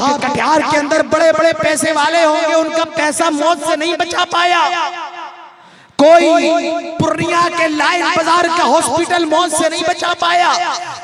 आपके कटिहार के अंदर बड़े बड़े पैसे वाले होंगे, उनका पैसा मौत से नहीं बचा पाया। कोई पूर्णिया के लाइन बाजार का हॉस्पिटल मौत से नहीं बचा पाया।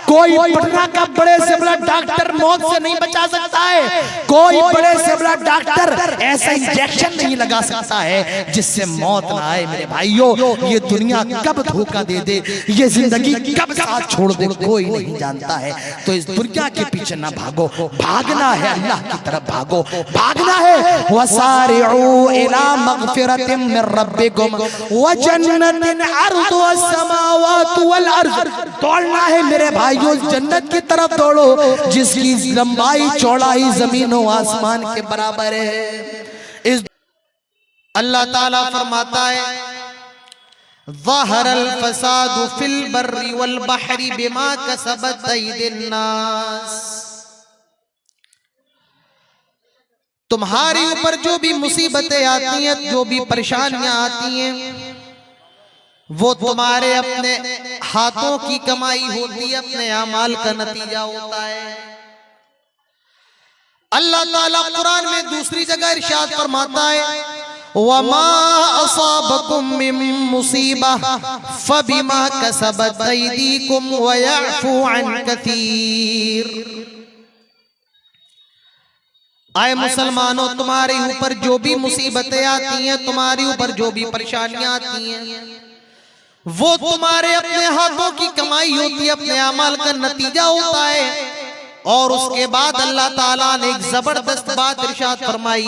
कोई पटना का बड़े से बड़ा डॉक्टर मौत से नहीं बचा सकता है। कोई बड़े से बड़ा डॉक्टर ऐसा इंजेक्शन नहीं लगा सकता है जिससे मौत ना आए। मेरे भाइयों, ये दुनिया कब धोखा दे दे, ये जिंदगी कब साथ छोड़ दे, कोई नहीं जानता है। तो इस दुनिया के पीछे ना भागो, भागना है अल्लाह की तरफ भागो, भागना है। वसारिऊ इला मगफिरतिम मिन रब्बिकुम व जन्नतिन अर्दुहा समावातु वल अर्ज़। दौड़ना है मेरे भाइयों, जन्नत की तरफ दौड़ो जिसकी लंबाई चौड़ाई जमीन और आसमान के बराबर है। इस अल्लाह ताला फरमाता है, ज़हरल फसादु फिल बर्रि वल बहरी बिमा कसबत अयदिन नास। तुम्हारे ऊपर जो भी मुसीबतें आती हैं, जो भी परेशानियां आती हैं, वो तुम्हारे अपने हाथों की कमाई होती है, अपने अमाल का नतीजा होता है। अल्लाह ताला कुरान में दूसरी जगह इरशाद फरमाता है, वमा असाबकुम मिन मुसीबह फबिमा कसबत अयदीकुम व यअफू अन कसीर। आए मुसलमानों, तुम्हारे ऊपर जो भी मुसीबतें आती हैं, तुम्हारे ऊपर जो भी परेशानियां आती हैं, वो तुम्हारे अपने हाथों की कमाई होती है, अपने अमाल का नतीजा होता है। और उसके बाद अल्लाह ताला ने एक जबरदस्त बात इरशाद फरमाई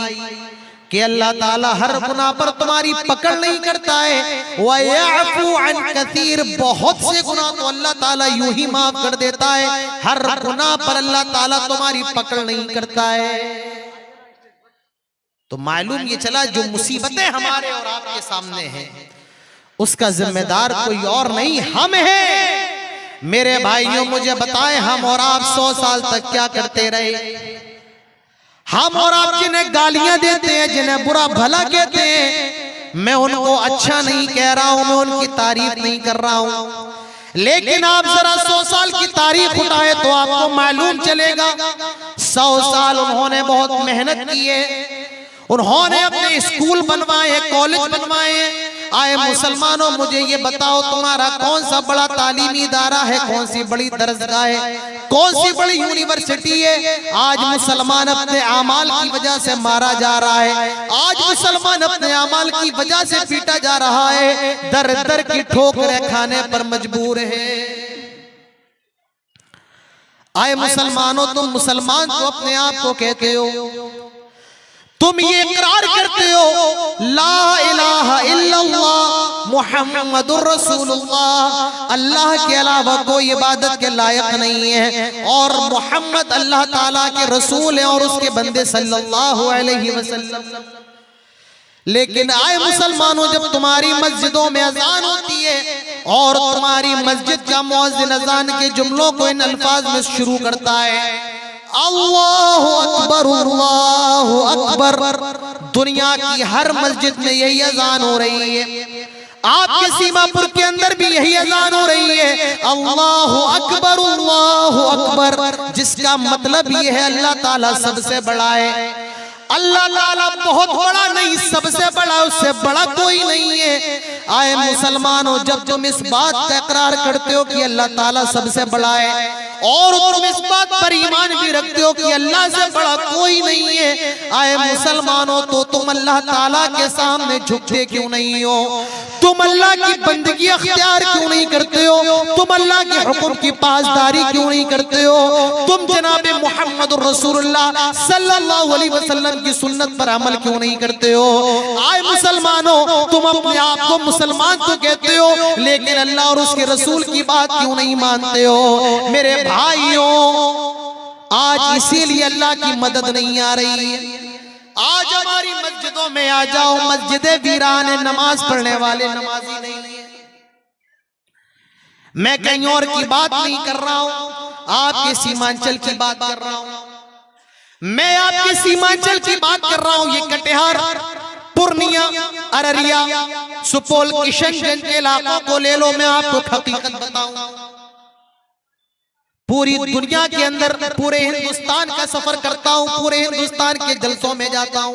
कि अल्लाह ताला हर गुनाह पर तुम्हारी पकड़ नहीं करता है। व यअफू अन कसीर, बहुत से गुनाह तो अल्लाह ताला यूं ही माफ कर देता है, हर गुनाह पर अल्लाह ताला तुम्हारी पकड़ नहीं करता है। तो मालूम ये चला, जो मुसीबतें हमारे और आपके सामने हैं उसका जिम्मेदार कोई और नहीं, हम हैं। मेरे भाइयों, मुझे बताएं, हम और आप 100 साल तक क्या करते रहे? हम और आप जिन्हें गालियां देते हैं, जिन्हें बुरा भला कहते हैं, मैं उनको अच्छा नहीं कह रहा हूं, मैं उनकी तारीफ नहीं कर रहा हूं, लेकिन आप जरा 100 साल की तारीख उठाए तो आपको मालूम चलेगा 100 साल उन्होंने बहुत मेहनत की है, उन्होंने अपने स्कूल बनवाए, कॉलेज बनवाए। आए मुसलमानों, मुझे ये बताओ, तुम्हारा कौन सा बड़ा तालीमी इदारा है, कौन सी बड़ी दरसगाह है, कौन सी बड़ी यूनिवर्सिटी है? आज मुसलमान अपने अमाल की वजह से मारा जा रहा है, आज मुसलमान अपने अमाल की वजह से पीटा जा रहा है, दर दर की ठोकरें खाने पर मजबूर है। आए मुसलमानों, तुम मुसलमान तो अपने आप को कहते हो, तुम ये इकरार करते हो ला इलाहा इल्लल्लाह मुहम्मदुर रसूलुल्लाह, अल्लाह के अलावा कोई इबादत के लायक नहीं है और मोहम्मद अल्लाह ताला के रसूल हैं और उसके बंदे सल्लल्लाहु अलैहि वसल्लम। लेकिन आए मुसलमानों, जब तुम्हारी मस्जिदों में अजान होती है और तुम्हारी मस्जिद का मुअज्जिन अजान के जुमलों को इन अल्फाज में शुरू करता है, अल्लाहु अकबर अल्लाहु अकबर, दुनिया की हर मस्जिद में यही अजान हो रही है, आपके सीमापुर के अंदर भी यही अजान हो रही है, अल्लाहु अकबर, जिसका मतलब ये है अल्लाह ताला सबसे बड़ा है। अल्लाह ताला बहुत बड़ा नहीं, सबसे बड़ा, उससे बड़ा कोई नहीं है। आए मुसलमानों, जब तुम इस बात का इकरार करते हो कि अल्लाह ताला सबसे बड़ा है और तुम इस बात पर ईमान भी रखते हो कि अल्लाह से बड़ा कोई नहीं है, आए मुसलमानों, तो तुम अल्लाह ताला के सामने झुकते क्यों नहीं हो? तुम अल्लाह की बंदगी अख्तियार क्यों नहीं करते हो? तुम अल्लाह के हुक्म की पासदारी क्यों नहीं करते हो? तुम जनाबे मुहम्मद रसूलुल्लाह सल्लल्लाहु अलैहि वसल्लम की सुन्नत पर अमल क्यों नहीं करते हो? आए मुसलमानों, तुम अपने आप को मुसलमान तो कहते हो, लेकिन अल्लाह और उसके रसूल की बात क्यों नहीं मानते हो? मेरे भाइयों, आज इसीलिए अल्लाह की मदद नहीं आ रही है। आज हमारी मस्जिदों में आ जाओ, मस्जिदे वीरान है, नमाज पढ़ने वाले नमाजी नहीं है। मैं कहीं और की बात नहीं कर रहा हूं, आपके सीमांचल की बात कर रहा हूं, मैं आपके सीमांचल की बात कर रहा हूं। ये कटिहार, पूर्णिया, अररिया, सुपौल, किशनगंज के इलाकों को ले लो, मैं आपको हकीकत बताऊं। पूरी दुनिया के अंदर पूरे हिंदुस्तान का सफर करता हूं, पूरे हिंदुस्तान के जलसों में जाता हूं,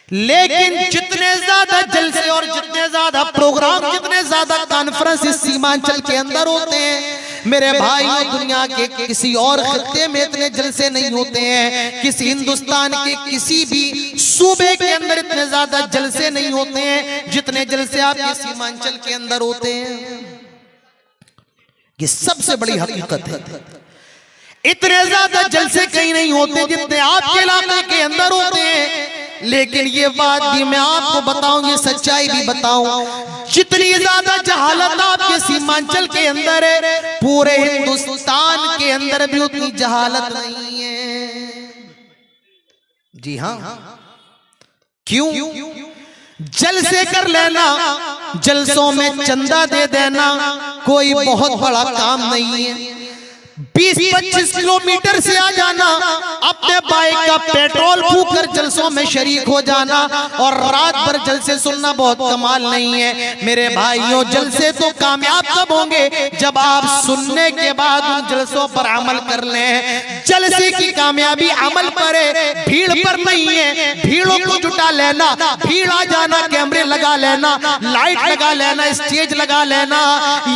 लेकिन जितने ज्यादा जलसे और जितने ज्यादा प्रोग्राम, जितने ज्यादा कॉन्फ्रेंस इस सीमांचल के अंदर होते हैं मेरे भाइयों, दुनिया के किसी और खत्ते में इतने जलसे नहीं होते हैं, किसी हिंदुस्तान के किसी भी सूबे के अंदर इतने ज्यादा जलसे नहीं होते हैं जितने जलसे आपके सीमांचल के अंदर होते हैं। ये सबसे बड़ी हकीकत है। इतने ज्यादा जलसे कहीं नहीं होते जितने आपके इलाके के अंदर होते हैं। लेकिन ये बात भी मैं आपको बताऊं, ये सच्चाई भी बताऊं, जितनी ज्यादा जहालत आपके सीमांचल के अंदर है, पूरे हिंदुस्तान के अंदर भी उतनी जहालत नहीं है। जी हाँ, क्यों? जलसे कर लेना, जलसों में चंदा दे देना कोई बहुत बड़ा काम नहीं है। 20-25 किलोमीटर से आ जाना, अपने बाइक का पेट्रोल फूंक कर जलसों में शरीक हो जाना और रात भर जलसे सुनना बहुत कमाल नहीं है। मेरे भाइयों, जलसे तो कामयाब तब होंगे जब आप सुनने के बाद उन जलसों पर अमल कर लें। जलसे की कामयाबी अमल पर है, भीड़ पर नहीं है। भीड़ों को जुटा लेना, भीड़ आ जाना, कैमरे लगा लेना, लाइट लगा लेना, स्टेज लगा लेना,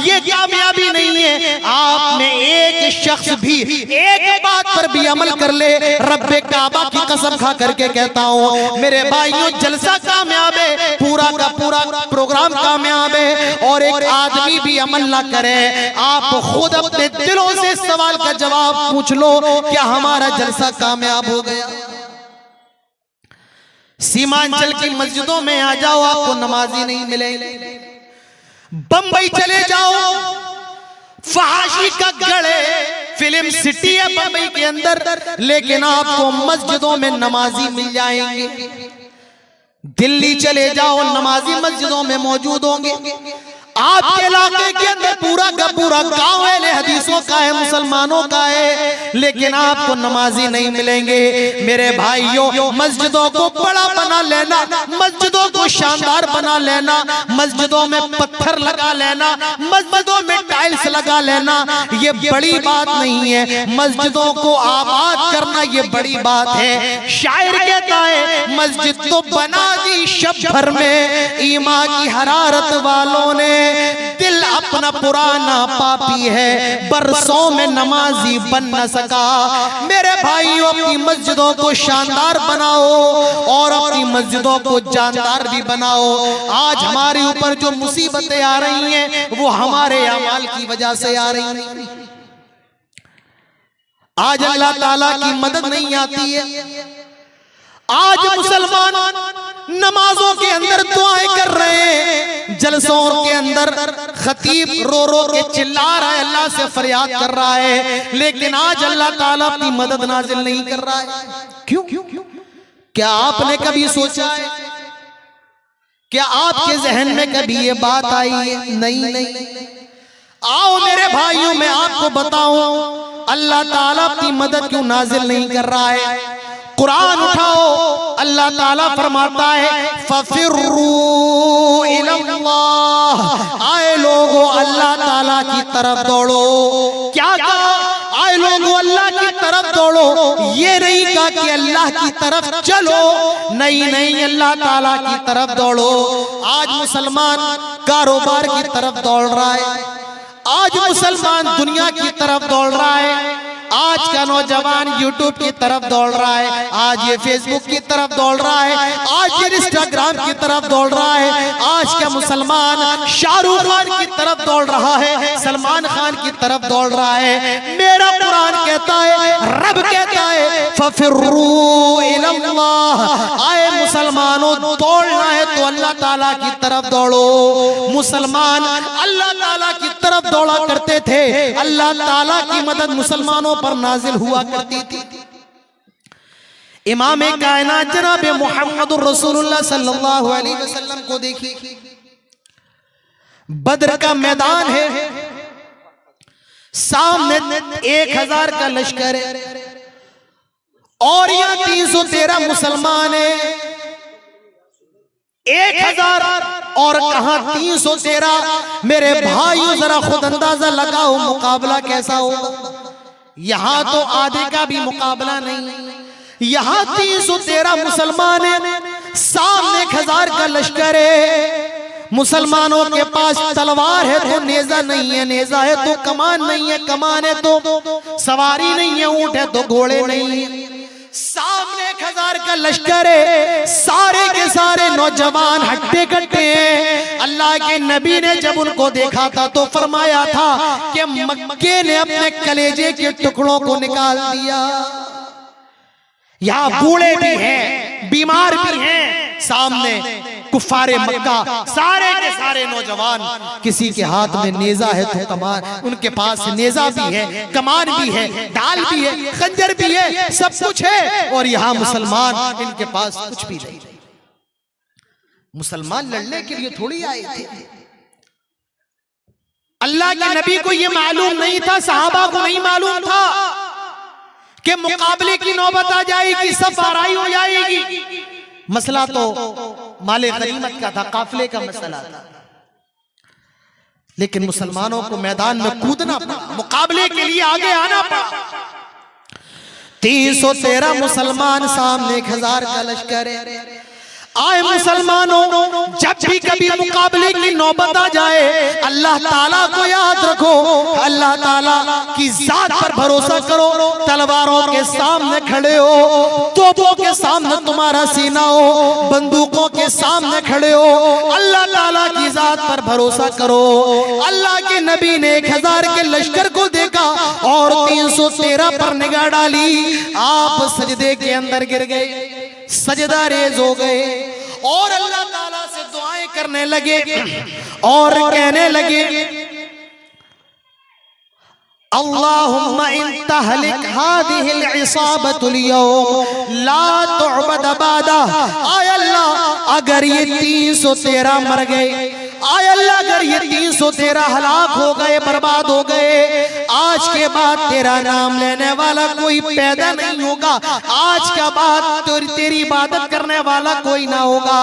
ये कामयाबी नहीं है। आपने एक शख्स भी एक बात पर भी अमल कर ले, रब्बे काबा की कसम खा करके कहता हूँ मेरे भाइयों, जलसा कामयाब है, पूरा का पूरा प्रोग्राम कामयाब है। और एक आदमी भी अमल ना करे, आप खुद अपने दिलों से सवाल का जवाब पूछ लो, क्या हमारा जलसा कामयाब हो गया? सीमांचल की मस्जिदों में आ जाओ, आपको नमाजी नहीं मिलेंगे। बंबई चले जाओ, फहाशी का गढ़ है, फिल्म सिटी है बंबई के अंदर, लेकिन आपको मस्जिदों में नमाजी मिल जाएंगे। दिल्ली चले जाओ, नमाजी मस्जिदों में मौजूद होंगे। आपके इलाके के अंदर पूरा का पूरा गांव है, हदीसों का है, मुसलमानों का है, लेकिन आपको नमाजी नहीं मिलेंगे। मेरे भाइयों, मस्जिदों को बड़ा बना लेना, मस्जिदों को शानदार बना लेना, मस्जिदों में पत्थर लगा लेना, मस्जिदों में टाइल्स लगा लेना, ये बड़ी बात नहीं है। मस्जिदों को आबाद करना ये बड़ी बात है। शायर कहता है, मस्जिद तो बना दी शब भर में, ईमान की हरारत वालों ने दिल अपना पुराना पापी है, बरसों में नमाजी बन न सका। मेरे भाइयों, अपनी मस्जिदों को शानदार बनाओ और अपनी मस्जिदों को जानदार भी बनाओ। आज हमारे ऊपर जो मुसीबतें आ रही हैं वो हमारे अमाल की वजह से आ रही हैं। आज अल्लाह ताला की मदद नहीं आती है। आज मुसलमान नमाजों के अंदर दुआएं कर रहे हैं, जलसों के अंदर खतीब रो रो के चिल्ला रहा है, अल्लाह से फरियाद कर रहा है, लेकिन आज अल्लाह ताला अपनी मदद नाजिल नहीं कर रहा है। क्यों? क्या आपने कभी सोचा है? क्या आपके जहन में कभी ये बात आई है? नहीं। आओ मेरे भाइयों, मैं आपको बताऊं अल्लाह ताला अपनी मदद क्यों नाजिल नहीं कर रहा है। कुरान उठाओ, अल्लाह ताला फरमाता है, फफिर्रू इलल्लाह, आए लोगो अल्लाह ताला की तरफ दौड़ो। क्या कहा? आए लोगो अल्लाह की तरफ दौड़ो। ये नहीं कहा कि अल्लाह की तरफ चलो, नहीं, अल्लाह ताला की तरफ दौड़ो। आज मुसलमान कारोबार की तरफ दौड़ रहा है, आज मुसलमान दुनिया की तरफ दौड़ रहा है, आज का नौजवान यूट्यूब की तरफ दौड़ रहा है, आज ये फेसबुक की तरफ दौड़ रहा है, आज ये इंस्टाग्राम की तरफ दौड़ रहा है, आज का मुसलमान शाहरुख खान की तरफ दौड़ रहा है, सलमान खान की तरफ दौड़ रहा है। मेरा कुरान कहता है, रब कहता है, फफिर्रू इलल्लाह, आए मुसलमानों, दौड़ना है तो अल्लाह ताला की तरफ दौड़ो। मुसलमान अल्लाह ताला की तरफ दौड़ा करते थे, अल्लाह ताला की मदद मुसलमानों पर नाजिल हुआ करती थी। इमाम कायनात जनाब मुहम्मदुर रसूलुल्लाह सल्लल्लाहु अलैहि वसल्लम को देखिए, बद्र का मैदान है, सामने 1000 का लश्कर है और यहाँ 313 मुसलमान है। 1000 और कहां 313। मेरे भाइयों जरा खुद अंदाजा लगाओ मुकाबला कैसा होगा। यहां तो आधे का भी मुकाबला नहीं, यहां 313 मुसलमान है, सामने 1000 का लश्कर है। मुसलमानों के पास तलवार है तो नेजा नहीं है, नेजा है तो कमान नहीं है, कमान है तो सवारी नहीं है, ऊंट है तो घोड़े नहीं है। सामने 1000 का लश्कर है, सारे के सारे नौजवान हट्टे कट्टे हैं। अल्लाह के नबी ने जब उनको देखा था तो फरमाया था कि मक्के ने अपने कलेजे के टुकड़ों को निकाल दिया। यहाँ बूढ़े भी हैं, बीमार भी हैं, सामने कुफारे मक्का सारे के सारे नौजवान, किसी के हाथ में नेजा है तो कमान, उनके पास नेजा भी है, कमान भी है, ढाल भी है, खंजर भी है, सब कुछ है। और यहाँ मुसलमान, इनके पास कुछ भी नहीं। मुसलमान लड़ने के लिए थोड़ी आए थे। अल्लाह के नबी को ये मालूम नहीं था, सहाबा को नहीं मालूम था कि मुकाबले की नौबत आ जाएगी, सब आराई हो जाएगी। मसला तो माले गनीमत का था, काफिले का मसला था। लेकिन मुसलमानों को मैदान में कूदना पड़ा, मुकाबले के लिए आगे आना पड़ा। 313 मुसलमान, सामने 1000 का लश्कर है। आए मुसलमानों, जब भी कभी मुकाबले की नौबत आ जाए, अल्लाह ताला को याद रखो, अल्लाह ताला की जात पर भरोसा करो। तलवारों के सामने खड़े हो, तोपों के सामने तुम्हारा सीना हो, बंदूकों के सामने खड़े हो, अल्लाह ताला की जात पर भरोसा करो। अल्लाह के नबी ने 1000 के लश्कर को देखा और 313 पर निगाह डाली। आप सजदे के अंदर गिर गए, सजदा रेज हो गए और अल्लाह ताला से दुआएं करने लगे और कहने लगे, अल्लाहुम्मा इन तहलिक हादिहिल इसाबतुल यौम ला तुअबद बादा। आय अल्लाह, अगर ये 313 मर गए, आय अल्लाह अगर ये 313 हलाक हो गए, बर्बाद हो गए, आज के बाद तेरा नाम लेने वाला कोई पैदा नहीं होगा, आज का बाद तेरी इबादत करने वाला कोई ना होगा।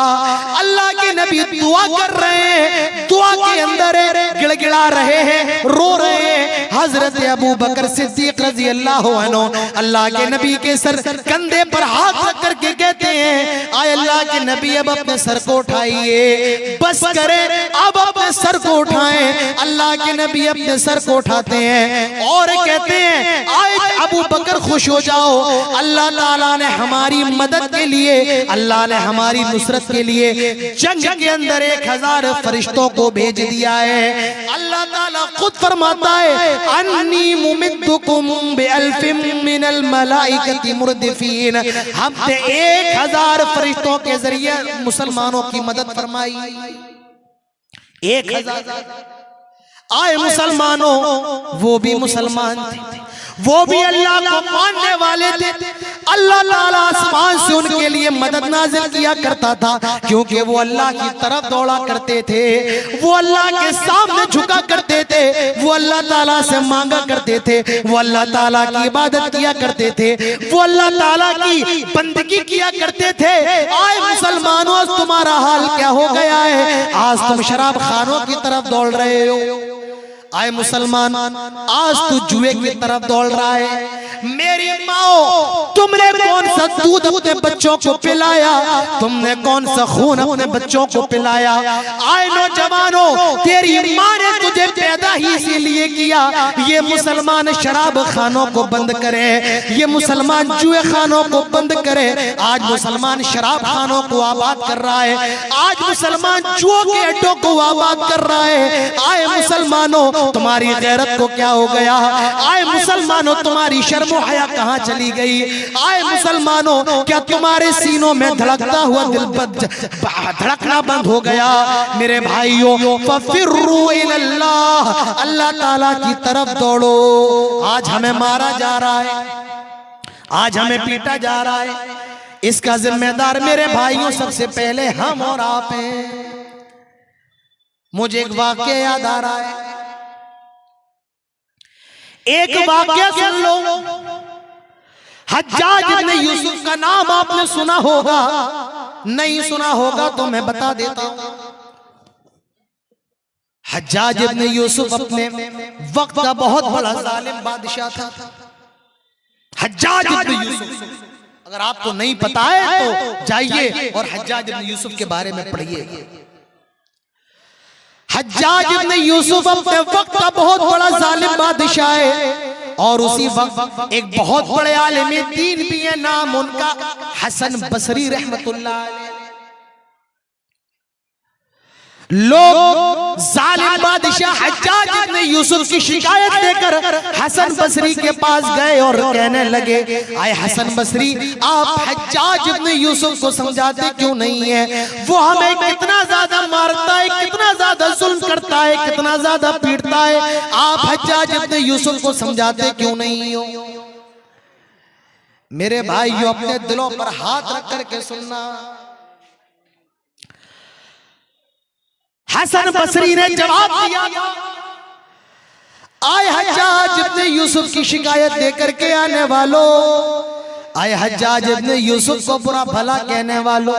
अल्लाह के नबी दुआ कर रहे हैं, दुआ के अंदर गिड़गिड़ा रहे हैं, रो रहे हैं। हजरत अबू बकर सिद्दीक रजी अल्लाह अन्हु अल्लाह के नबी के सर कंधे पर हाथ रख करके कहते हैं, आय अल्लाह के नबी अब अपने सर को उठाइए, बस करें, अब अपने सर को उठाएं। अल्लाह के नबी अपने सर को उठाते हैं और कहते हैं, आए अबू बकर खुश हो जाओ, अल्लाह ताला ने हमारी मदद के लिए, अल्लाह ने हमारी नुसरत के लिए जंग के अंदर 1000 फरिश्तों को भेज दिया है। अल्लाह ताला खुद फरमाता है, अन्नी मुमिद्दुकुम बिअल्फिम मिनल मलाइकति मुर्दिफीन। हमने 1000 फरिश्तों के जरिए मुसलमानों की मदद फरमाई। 1000 आए मुसलमानों, वो भी मुसलमान थे, वो भी अल्लाह को मानने वाले थे। अल्लाह ताला आसमान से उनके लिए मदद नाजिल किया करता था, क्योंकि वो अल्लाह की तरफ दौड़ा करते थे, वो अल्लाह के सामने झुका करते थे, वो अल्लाह ताला से मांगा करते थे, वो अल्लाह ताला की इबादत किया करते थे, वो अल्लाह ताला की बंदगी किया करते थे। आए मुसलमानों, तुम्हारा हाल क्या हो गया है? आज तुम शराब खानों की तरफ दौड़ रहे हो। आए मुसलमान, आज तू जुए की तरफ दौड़ रहा है। मेरी माओ, तुमने कौन सा दूध अपने बच्चों को पिलाया, तुमने कौन सा खून अपने बच्चों को पिलाया? आए नौजवानों, तेरी माँ ने तुझे पैदा ही इसीलिए किया। ये मुसलमान शराब खानों को बंद करे, ये मुसलमान जुए खानों को बंद करे। आज मुसलमान शराब खानों को आबाद कर रहा है, आज मुसलमान जुए के अड्डों को आबाद कर रहा है। आए मुसलमानों, तुम्हारी गैरत को क्या हो गया? आए मुसलमानों, तुम्हारी शर्म हया कहां चली गई? आए मुसलमानों, क्या तुम्हारे सीनों में धड़कता हुआ दिल धड़कना बंद हो गया? मेरे भाइयों, फफिर्रू इलल्लाह, अल्लाह ताला की तरफ दौड़ो। आज हमें मारा जा रहा है, आज हमें पीटा जा रहा है, इसका जिम्मेदार मेरे भाइयों सबसे पहले हम और आप हैं। मुझे एक वाक्य याद आ रहा है, एक वाक्य सुन लो। हज्जाज इब्न यूसुफ का नाम आपने सुना होगा, नहीं सुना होगा तो मैं बता देता हूं। हज्जाज इब्न यूसुफ अपने वक्त का बहुत बड़ा जालिम बादशाह था। हज्जाज इब्न यूसुफ, अगर आपको नहीं पता है तो जाइए और हज्जाज इब्न यूसुफ के बारे में पढ़िए। हज्जाज इब्न यूसुफ अपने वक्त का बहुत बड़ा जालिम बादशाह है और उसी वक्त एक बहुत बड़े आलिम दीन भी है, नाम उनका हसन बसरी रहमतुल्लाह अलैह। लोग जालिम बादशाह हज्जाज इब्न यूसुफ की शिकायत लेकर हसन बसरी के पास गए और कहने लगे, आए हसन बसरी, आप हज्जाज इब्न यूसुफ को समझाते क्यों नहीं है? वो हमें कितना ज्यादा मारता है, कितना ज्यादा जुल्म करता है, कितना ज्यादा पीटता है, आप हज्जाज इब्न यूसुफ को समझाते क्यों नहीं हो? मेरे भाइयों, अपने दिलों पर हाथ रख करके सुनना। हसन बसरी ने जवाब दिया, आए हज्जाज इब्न यूसुफ की शिकायत देकर के आने वालों, आए हज्जाज इब्न यूसुफ को बुरा भला कहने वालों,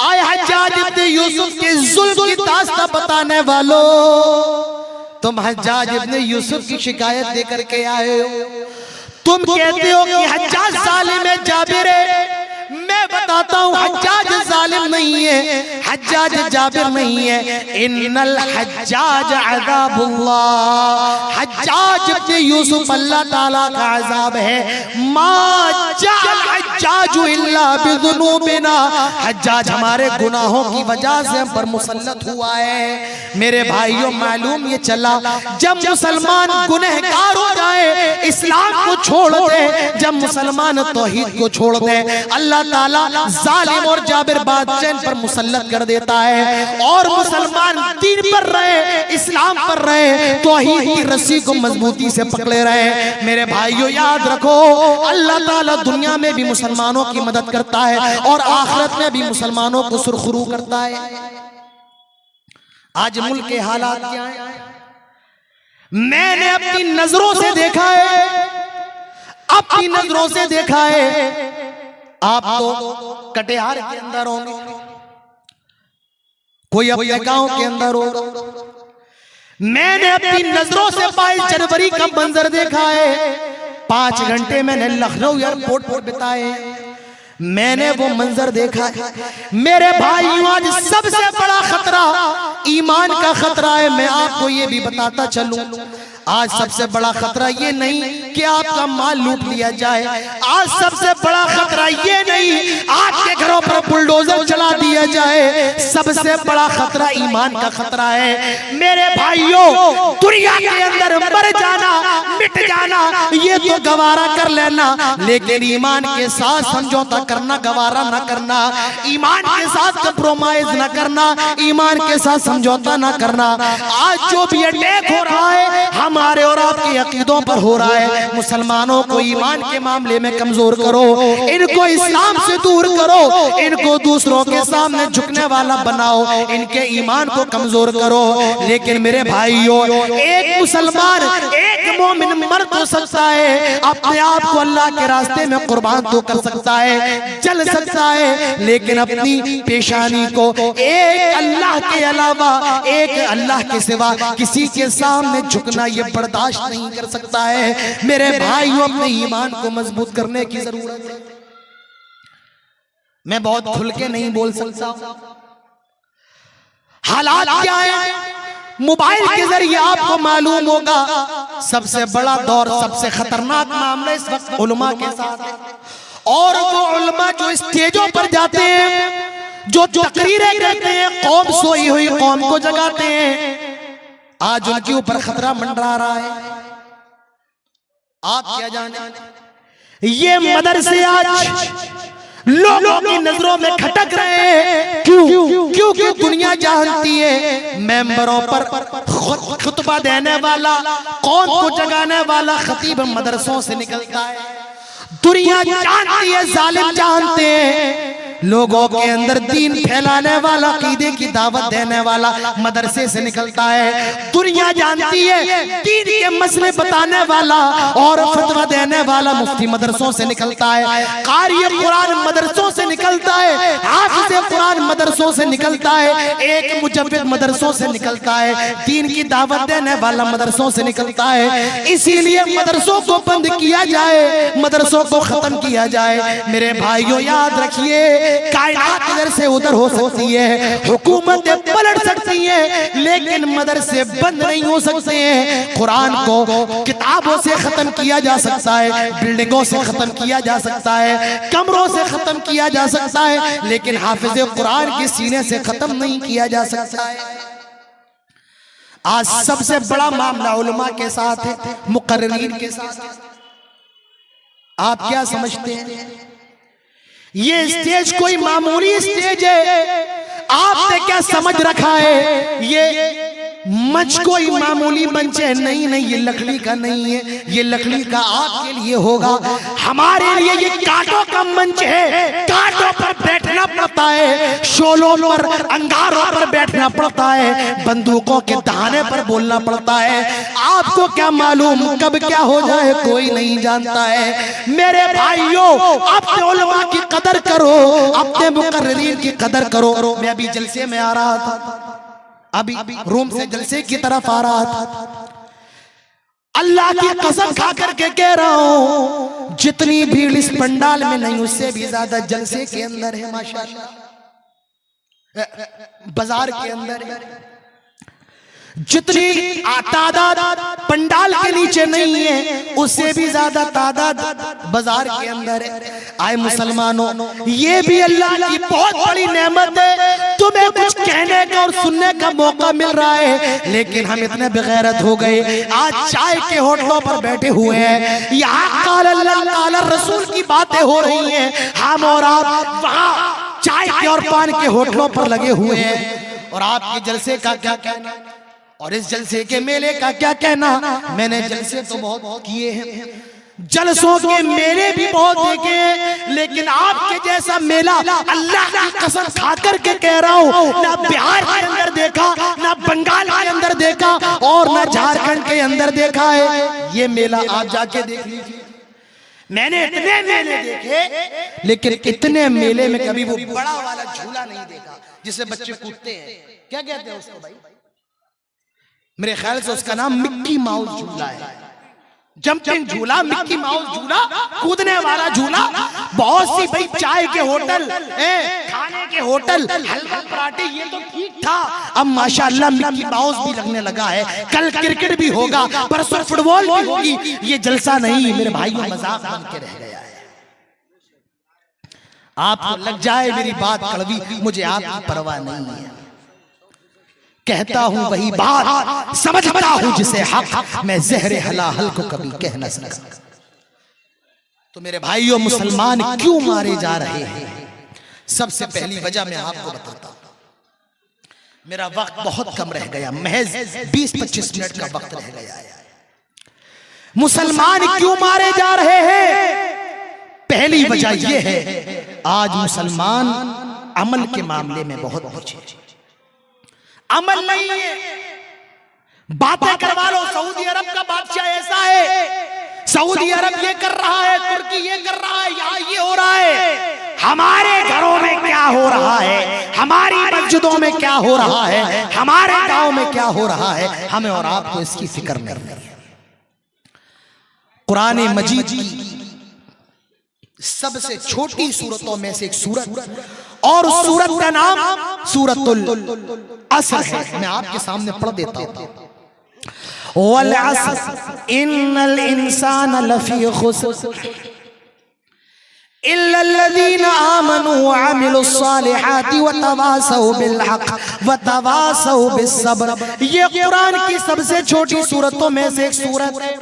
आए हज्जाज इब्न यूसुफ के जुल्म की दास्तां बताने वालों, तुम हज्जाज इब्न यूसुफ की शिकायत देकर के आए हो। तुम कहते हो कि हज्जाज जालिम है, जाबिर है। मैं बताता हूँ हज्जाज जालिम नहीं है, हज्जाज जाबिर नहीं है। इन्नल हज्जाज अज़ाबुल्लाह, हज्जाज इब्न यूसुफ अल्लाह ताला का अज़ाब है। मा जअल हज्जाज इल्ला बिज़ुनूबिना, हज्जाज हमारे गुनाहों की वजह से हम पर मुसल्लत हुआ है। मेरे भाइयों, मालूम ये चला, जब मुसलमान गुनहगार हो जाए, इस्लाम को छोड़ दे, जब मुसलमान तौहीद को छोड़ दे, अल्लाह ताला जालिम और जाबिर बादशाह पर मुसल्लत कर देता है और मुसलमान दीन पर रहे, इस्लाम पर रहे, तौहीद की रस्सी को मजबूती से पकड़े रहे। मेरे भाइयों, याद रखो, अल्लाह ताला दुनिया में भी मुसलमानों की मदद करता है और आखिरत में भी मुसलमानों को सुरखरू करता है। आज मुल्क के हालात क्या है? मैंने अपनी नजरों से देखा है, अपनी नजरों से देखा है। आप तो कटिहार के अंदर होंगे, कोई अपने गांव के अंदर हो। मैंने अपनी नजरों से 22 जनवरी का मंजर देखा है। 5 घंटे मैंने लखनऊ एयरपोर्ट पर बिताए, मैंने वो मंजर देखा है। मेरे भाइयों, आज सबसे बड़ा खतरा ईमान का खतरा है। मैं आपको ये भी बताता चलूं, आज सबसे बड़ा खतरा ये नहीं कि आपका माल लूट लिया जाए, आज सबसे बड़ा खतरा ये नहीं आपके घरों पर बुलडोजर चला दिया जाए, सबसे बड़ा खतरा ईमान का खतरा है। मेरे भाइयों, दुनिया के अंदर मर जाना, मिट जाना, ये तो गवारा कर लेना, लेकिन ईमान के साथ समझौता करना गवारा ना करना, ईमान के साथ कंप्रोमाइज ना करना, ईमान के साथ समझौता ना करना। आज जो भी अटैक हो रहा है हमारे और आपके अकीदों पर हो रहा है, मुसलमानों को ईमान के मामले में कमजोर करो, इनको इस्लाम से दूर करो, इनको दूसरों के सामने झुकने वाला बनाओ, इनके ईमान को कमजोर करो। लेकिन मेरे भाइयों, एक मुसलमान, एक मोमिन मर तो सकता है, अपने आप को अल्लाह के रास्ते में कुर्बान तो कर सकता है, जल सकता है, लेकिन अपनी पेशानी को एक अल्लाह के अलावा, एक अल्लाह के सिवा किसी के सामने झुकना ये बर्दाश्त नहीं कर सकता है। मेरे भाइयों, अपने ईमान को मजबूत करने की जरूरत है। मैं बहुत खुल के नहीं बोल सकता। हालात क्या है? मोबाइल के जरिए आपको मालूम होगा, सबसे बड़ा दौर, सबसे खतरनाक मामला इस वक्त उलमा के साथ है। और वो उलमा जो स्टेजों पर जाते हैं, जो तकरीरें करते हैं, कौम सोई हुई कौम को जगाते हैं, आज उनके ऊपर खतरा मंडरा रहा है। आप क्या जाने, ये मदरसे आज लोगों की नजरों में खटक रहे हैं। क्यों? क्योंकि दुनिया जानती है मेंबरों पर खुतबा देने वाला, कौम को जगाने वाला खतीब मदरसों से निकलता है। दुनिया जानती है, जालिम जानते हैं लोगों के अंदर दीन फैलाने वाला, अकीदे की दावत देने वाला मदरसे से निकलता है। दुनिया जानती है दीन के मसले बताने वाला और फतवा देने वाला मुफ्ती मदरसों से निकलता है, कारी कुरान मदरसों से निकलता है, हाफिज कुरान मदरसों से निकलता है, एक मुजव्विद मदरसों से निकलता है, दीन की दावत देने वाला मदरसों से निकलता है। इसीलिए मदरसों को बंद किया जाए, मदरसों को खत्म किया जाए। मेरे भाइयों याद रखिए, कायनात इधर से उधर हो सकती है, हुकूमतें पलट सकती हैं, लेकिन मदरसे बंद नहीं हो सकते हैं। कुरान को किताबों से खत्म किया जा सकता है, बिल्डिंगों से खत्म किया जा सकता है, कमरों से खत्म किया जा सकता है, लेकिन हाफिज कुरान के सीने से खत्म नहीं किया जा सकता है। आज सबसे बड़ा मामला उलमा के साथ है, मुकर्रिरीन के साथ है। आप क्या समझते हैं? ये स्टेज कोई मामूली स्टेज है? आपने क्या समझ रखा है ये मंच कोई मामूली मंच है? नहीं नहीं, ये लकड़ी का नहीं है, ये लकड़ी का आपके लिए होगा, हमारे लिए ये कांटों का मंच है। कांटों पर बैठना पड़ता है, शोलों पर, अंगारों पर बैठना पड़ता है, बंदूकों के दहाने पर बोलना पड़ता है। आपको क्या मालूम कब क्या हो जाए, कोई नहीं जानता है। मेरे भाइयों, अपने उलमा की कदर करो, अपने मुकर्रिरीन की कदर करो। मैं अभी जलसे में आ रहा था, अभी रूम से जलसे की तरफ आ रहा था, अल्लाह की कसम खा करके कह रहा हूं, जितनी भीड़ इस पंडाल में नहीं उससे भी ज्यादा जलसे के अंदर है माशाअल्लाह, बाजार के अंदर है। जितनी तादाद पंडाल के नीचे नहीं है उससे भी ज्यादा तादाद बाजार के अंदर है। आए मुसलमानों, ये भी अल्लाह की बहुत बड़ी नेमत है, तुम्हें कुछ कहने का और सुनने का मौका मिल रहा है, लेकिन हम इतने बेगैरत हो गए। आज चाय के होटलों पर बैठे हुए हैं, यहाँ काल अल्लाह काल रसूल की बातें हो रही हैं, हम और आप वहाँ चाय के और पान के होटलों पर लगे हुए हैं। और आपके जलसे का क्या कहना, और इस जलसे के मेले का क्या कहना? मैंने जलसे तो बहुत किए हैं, जलसों के मेले भी बहुत देखे हैं, लेकिन आपके जैसा मेला अल्लाह की कसम खा करके कह रहा हूँ, ना बिहार के अंदर देखा, ना बंगाल के अंदर देखा, और ना झारखंड के अंदर देखा है। ये मेला आप जाके देख लीजिए। मैंने इतने मेले देखे, लेकिन इतने मेले में कभी वो बड़ा वाला झूला नहीं देखा जिसे बच्चे कूदते हैं। क्या कहते हैं उसको भाई? मेरे ख्याल से उसका नाम मिक्की माउस झूला है, जंपिंग झूला, मिक्की माउस झूला, कूदने वाला झूला। बहुत सी भाई चाय के होटल, खाने के होटल, हलवा पराठे, ये तो ठीक था। अब माशाअल्लाह मिक्की माउस भी लगने लगा है, कल क्रिकेट भी होगा, परसों फुटबॉल भी होगी। ये जलसा नहीं मेरे भाइयों, मजाक बन के रह गया है। आपको लग जाए मेरी बात कड़वी, मुझे आपकी परवाह नहीं है। कहता हूं वही बात, समझता हूं जिसे हक, मैं ज़हरे हलाहल को कभी कह न सका। तो मेरे भाइयों, मुसलमान क्यों मारे जा रहे हैं? सबसे पहली वजह मैं आपको बताता हूं। मेरा वक्त बहुत कम रह गया, महज 20-25 मिनट का वक्त रह गया है। मुसलमान क्यों मारे जा रहे हैं? पहली वजह यह है, आज मुसलमान अमल के मामले में बहुत पीछे। अमल नहीं है, बातें करवा लो। सऊदी अरब का बादशाह ऐसा है, सऊदी अरब ये कर रहा है, तुर्की ये कर रहा है, यहाँ ये हो रहा है। हमारे घरों में क्या हो रहा है, हमारी मस्जिदों में क्या हो रहा है, हमारे गांव में क्या हो रहा है, हमें और आपको इसकी फिक्र नहीं है। कुरान मजीद की सबसे छोटी सूरतों में से एक सूरत, और उस सूरत का नाम सूरतुल असर है। मैं आपके सामने पढ़ देता हूं। वल असर इन्नल इंसान लफी खुस्र इल्ला लल्लज़ीना आमनू व अमिलुस सालिहाति व तवासौ बिल हक़ व तवासौ बिस सब्र। ये कुरान की सबसे छोटी सूरतों में से एक सूरत है।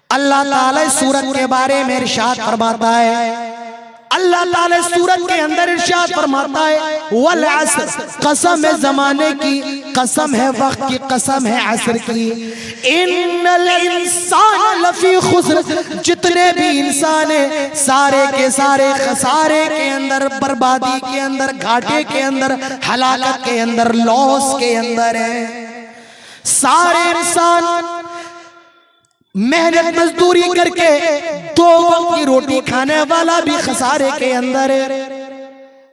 अल्लाह ताला इस सूरत के बारे में इरशाद फरमाता है, अल्लाह ताला सूरत के अंदर इरशाद फरमाता है वल असर, कसम है जमाने की, कसम है वक्त की, कसम है असर की। इन्नल इंसान लफी खुस्र, जितने भी इंसान है सारे के सारे खसारे के अंदर, बर्बादी के अंदर, घाटे के अंदर, हलाकत के अंदर, लॉस के अंदर है। सारे इंसान मेहनत मजदूरी करके 2 वक्त की रोटी खाने वाला भी खसारे के अंदर है,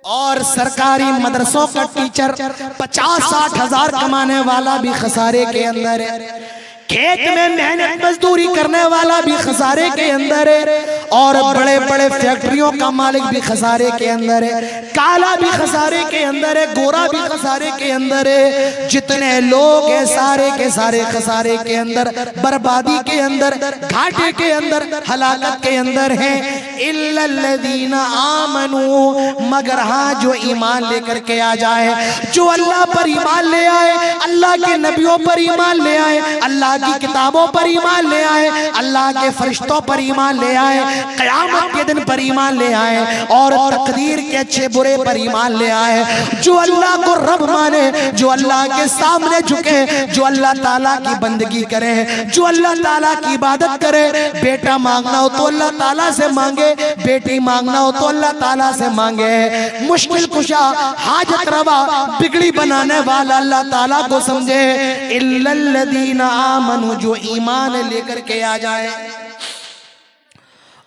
और सरकारी मदरसों का टीचर 50-60 हजार कमाने वाला भी खसारे के अंदर है। खेत में मेहनत मजदूरी करने वाला भी खसारे के अंदर है, और बड़े बड़े फैक्ट्रियों का मालिक भी खसारे के अंदर है। काला भी खसारे के अंदर है, गोरा भी खसारे के अंदर है। जितने लोग हैं सारे के सारे खसारे के अंदर, बर्बादी के अंदर, घाटे के अंदर, हलाकत के अंदर हैं। इल्लल्लज़ीना आमनू, मगर हाँ जो ईमान लेकर के आ जाए, जो अल्लाह पर ईमान ले आए, अल्लाह के नबियों पर ईमान ले आए, अल्लाह की किताबों पर ईमान ले आए, अल्लाह के फरिश्तों पर ईमान ले आए, क़यामत के दिन पर ईमान ले आए, और तकदीर के अच्छे बुरे पर ईमान ले आए। जो अल्लाह को रब माने, जो अल्लाह के सामने झुके, जो अल्लाह ताला की बंदगी करे, जो अल्लाह ताला की इबादत करे। बेटा मांगना हो तो अल्लाह ताला से मांगे, बेटी मांगना हो तो अल्लाह ताला से मांगे। मुश्किल कुशा, हाजत रवा, बिगड़ी बनाने वाला अल्लाह ताला को समझे। इल्लल्लज़ीना आमनू, जो ईमान लेकर के आ जाए,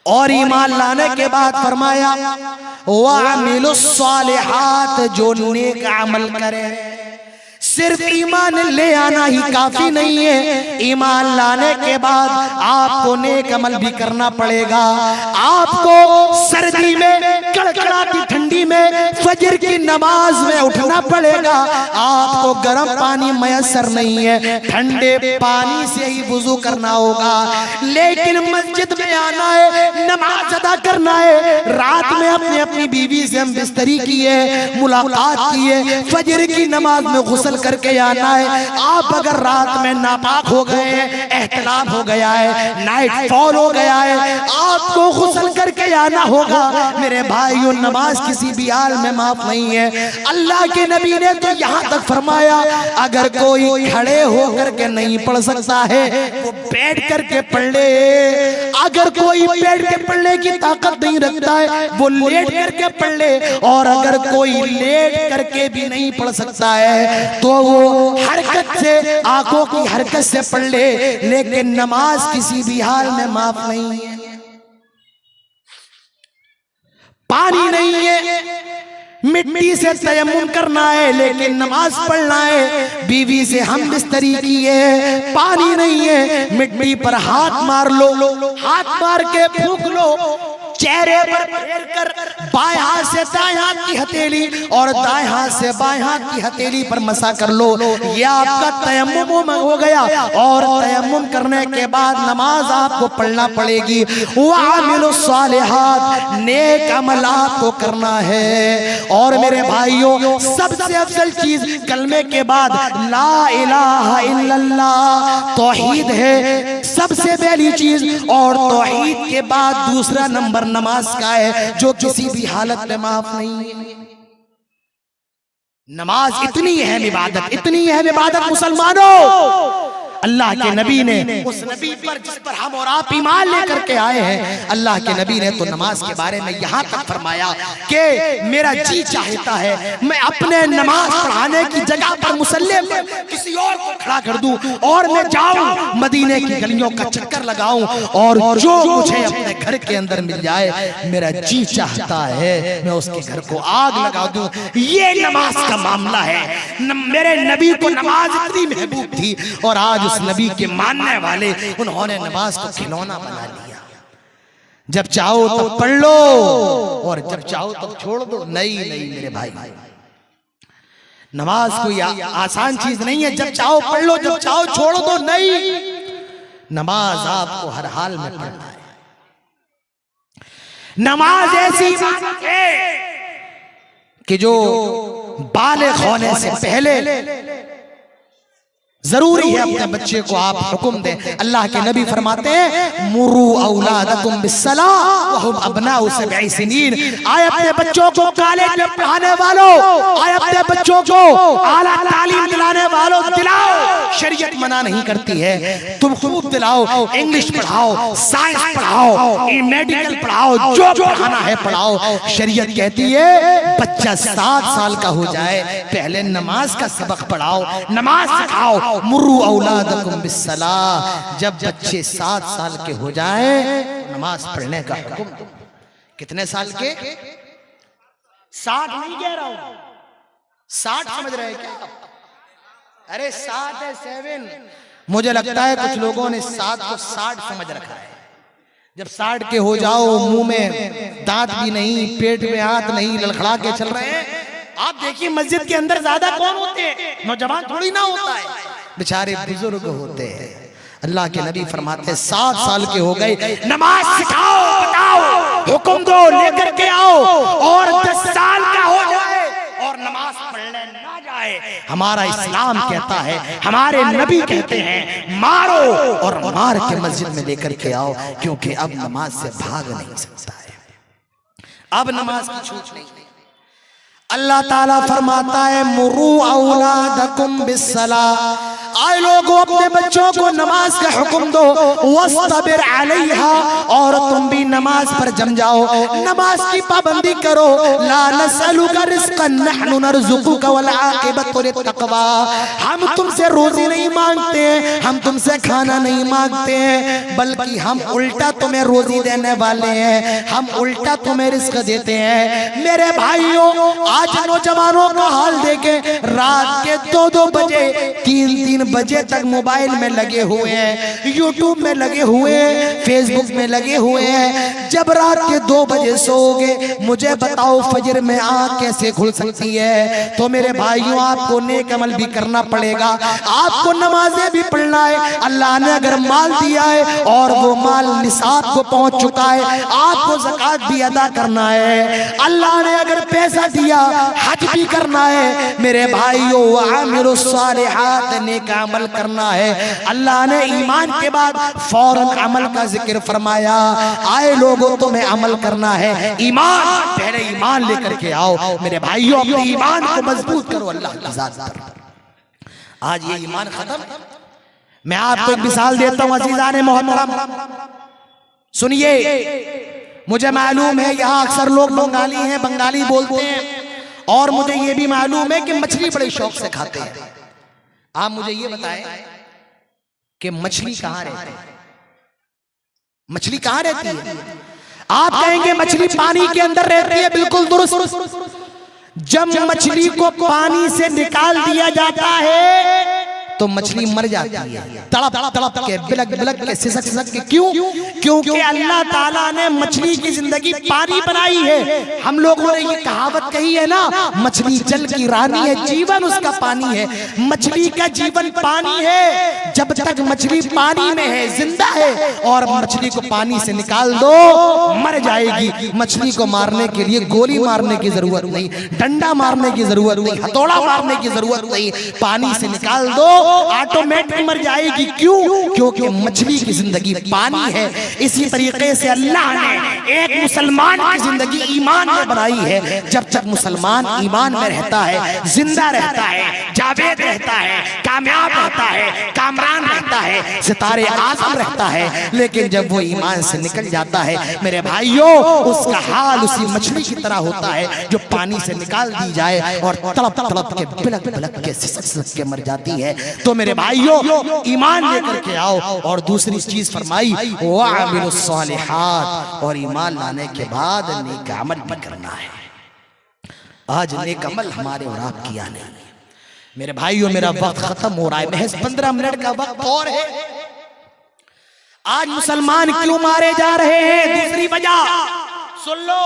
और ईमान लाने के बाद फरमाया वामिलुस्सालिहात, जो नेक अमल करे। सिर्फ ईमान ले आना ही काफी नहीं है, ईमान लाने के बाद आपको नेक अमल भी करना पड़ेगा। आपको सर्दी में, कड़कड़ाती ठंडी में, फजर की नमाज में उठना पड़ेगा। आपको गर्म पानी मयसर नहीं है, ठंडे पानी से ही वुजू करना होगा। लेकिन मस्जिद में आना है, नमाज अदा करना है। रात में अपनी अपनी बीवी से हम बिस्तरी किए, मुलाकात किए, फजर की नमाज में गुस्ल करके आना है। आप अगर रात में नापाक हो गए, एहतलाम हो गया है, नाइट फॉल हो गया है, आपको गुस्ल करके आना होगा। मेरे भाइयों, नमाज किसी भी हाल में माफ नहीं है। अल्लाह के नबी ने तो यहाँ तक फरमाया, अगर कोई खड़े होकर के नहीं पढ़ सकता है वो बैठ करके पढ़ ले। अगर कोई बैठ के पढ़ने की ताकत नहीं रखता है वो लेट करके पढ़ ले। और अगर कोई लेट करके भी नहीं पढ़ सकता है तो वो हरकत से, आंखों की हरकत से पढ़ ले। लेकिन नमाज किसी भी हाल में माफ नहीं है। पानी नहीं है, मिट्टी से तयम्मुम करना है, लेकिन नमाज पढ़ना है। बीवी से हम बिस्तरी की है, पानी नहीं है, मिट्टी पर हाथ मार लो, हाथ मार के फूंक लो, चेहरे पर फेर कर बाएं हाथ से दाएं हाथ की हथेली और दाएं हाथ से बाएं हाथ की हथेली पर मसा कर लो। ये आपका तयम्मुम हो गया। और तयम्मुम करने के बाद नमाज आपको पढ़ना पड़ेगी। वामिलुस्सालिहात, नेक अमल आपको करना है। और मेरे भाइयों, सबसे अफजल चीज कलमे के बाद ला इलाहा इल्लल्लाह, तौहीद है सबसे पहली चीज। और तौहीद के बाद दूसरा नंबर नमाज का है, जो किसी भी हालत में माफ नहीं है। नमाज इतनी अहम इबादत, इतनी अहम इबादत मुसलमानों, अल्लाह के नबी ने उस नबी पर जिस पर हम और आप ईमान लेकर के आए हैं, अल्लाह के नबी ने तो नमाज के बारे में यहाँ तक फरमाया कि मेरा जी चाहता है मैं अपने नमाज पढ़ाने की जगह पर मुसल्ले पर किसी और को खड़ा कर दूं और मैं जाऊं मदीने की गलियों का चक्कर लगाऊं और जो मुझे अपने घर के अंदर मिल जाए, मेरा जी चाहता है मैं उसके घर को आग लगा दूं। ये नमाज का मामला है। मेरे नबी को नमाज इतनी महबूब थी और आज उस नबी के मानने वाले उन्होंने नमाज को खिलौना बना लिया। जब चाहो तब पढ़ लो और जब चाहो तब छोड़ दो। नहीं नहीं मेरे भाई, नमाज कोई आसान चीज नहीं है। जब चाहो पढ़ लो, जब चाहो छोड़ दो। नहीं, नमाज आपको हर हाल में पढ़ना है। नमाज ऐसी बात है कि जो बालिग होने से पहले जरूरी है अपने बच्चे को आप हुक्म दें। अल्लाह के नबी फरमाते हैं मुरू औलादकुम बिस्सलाह वहुम अबनाउ सब'i सिनीन। आए अपने बच्चों को कॉलेज में पढ़ाने वालों, आए अपने बच्चों को आला तालीम दिलाने वालों, दिलाओ। शरीयत मना नहीं करती है, तुम खूब दिलाओ, इंग्लिश पढ़ाओ, साइंस पढ़ाओ, मेडिकल पढ़ाओ, जो पढ़ाना है पढ़ाओ। शरीयत कहती है बच्चा 7 साल का हो जाए पहले नमाज का सबक पढ़ाओ, नमाज सिखाओ। मुर्रू औलादकुम बिस्सलाह, जब बच्चे 7 साल के हो जाए नमाज पढ़ने का हुक्म। कितने साल के? 60 नहीं कह रहा हूं, 60 समझ रहे हैं क्या? अरे 7 है 7। मुझे लगता है कुछ लोगों ने 7 को 60 समझ रखा है। जब 60 के हो जाओ, मुंह में दांत भी नहीं, पेट में हाथ नहीं, लड़खड़ा के चल रहे हैं। आप देखिए मस्जिद के अंदर ज्यादा कौन होते हैं? नौजवान थोड़ी ना होता है, बेचारे बुजुर्ग होते हैं। अल्लाह के नबी फरमाते 7 साल के हो गए नमाज सिखाओ, बताओ, हुक्म दो, लेकर के आओ। और 10 साल का हो जाए और नमाज पढ़ने ना जाए, हमारा इस्लाम कहता है, हमारे नबी कहते हैं मारो और मार के मस्जिद में लेकर के आओ, क्योंकि अब नमाज से भाग नहीं सकता है, अब नमाज की छूट नहीं। अल्लाह ताला फरमाता है मुरू औलादकुम बिस्सलाह, आए लोगों अपने बच्चों को नमाज का हुक्म दो, वस्तबिर अलैहा, और तुम भी नमाज पर जम जाओ, नमाज की पाबंदी करो। ला नसअलुका रिज़्क़न नहनु नरज़ुकुका वल आक़िबतु लित्तक़वा, हम तुमसे रोजी नहीं मांगते हैं, हम तुमसे खाना नहीं मांगते हैं, बल्कि हम उल्टा तुम्हें रोजी देने वाले हैं, हम उल्टा तुम्हें रिज़्क़ देते हैं। मेरे भाइयों, आज नौजवानों का हाल देखें, रात के 2-2 बजे 3-3 बजे तक मोबाइल में लगे हुए हैं, यूट्यूब में लगे हुए हैं, फेसबुक में लगे हुए हैं। जब रात के 2 बजे सोओगे, मुझे बताओ फजर में आंख कैसे खुल सकती है? तो मेरे भाइयों, आपको नेक अमल भी करना पड़ेगा, आपको नमाजें भी पढ़ना है। अल्लाह ने अगर माल दिया है और वो माल निसाब को पहुंच चुका है, आपको ज़कात भी अदा करना है। अल्लाह ने अगर पैसा दिया, हज भी करना है। मेरे भाइयों, वअमिलुस सालिहात, नेक अमल करना है। अल्लाह ने ईमान के बाद फौरन अमल का जिक्र फरमाया। आए लोगों, तुम्हें अमल करना है, ईमान, पहले ईमान लेकर के आओ। मेरे भाइयों, अपने ईमान को मजबूत करो अल्लाह की जात पर। आज ये ईमान खत्म। मैं आपको एक मिसाल देता हूं अजीजाने मोहतरम, सुनिए। मुझे मालूम है यहाँ अक्सर लोग बंगाली हैं, बंगाली बोलते हैं, और मुझे ये भी मालूम है कि मछली बड़े शौक से खाते हैं। आप मुझे ये बताएं कि मछली कहां रहती है? मछली कहां रहती है? आप कहेंगे मछली पानी के अंदर रहती है, बिल्कुल दुरुस्त। जब मछली को पानी से निकाल दिया जाता है तो मछली मर जाती है, तड़प तड़प के, बिलक बिलक के, सिसक सिसक के। क्यों? क्योंकि अल्लाह ताला ने मछली की जिंदगी पानी बनाई है। हम लोगों ने ये कहावत कही है ना, मछली जल की रानी है, जीवन उसका पानी है। मछली का जीवन पानी है। जब तक मछली पानी में है, जिंदा है, और मछली को पानी से निकाल दो, मर जाएगी। मछली को मारने के लिए गोली मारने की जरूरत नहीं, डंडा मारने की जरूरत नहीं, हथौड़ा मारने की जरूरत नहीं, पानी से निकाल दो, ऑटोमेटिक मर जाएगी। क्यों? क्योंकि मछली की जिंदगी पानी है। इसी तरीके से अल्लाह ने एक मुसलमान की जिंदगी ईमान में बनाई है। जब तक मुसलमान ईमान में रहता है, जिंदा रहता है, जावेद रहता है, कामयाब रहता है, कामरान रहता है, सितारे आज़म रहता है। लेकिन जब वो ईमान से निकल जाता है, मेरे भाइयों, उसका हाल उसी मछली की तरह होता है जो पानी से निकाल दी जाए और तड़प तड़प के, बिलक बिलक के, सिसक सिसक के मर जाती है। तो मेरे भाइयों, ईमान लेकर के आओ। और दूसरी चीज फरमाई वअमिलुस सालिहात, और ईमान लाने के बाद नेक अमल भी करना है। आज नेक अमल हमारे और आप किया नहीं। मेरे भाइयों, मेरा वक्त खत्म हो रहा है, महज 15 मिनट का वक्त और है। आज मुसलमान क्यों मारे जा रहे हैं? दूसरी वजह सुन लो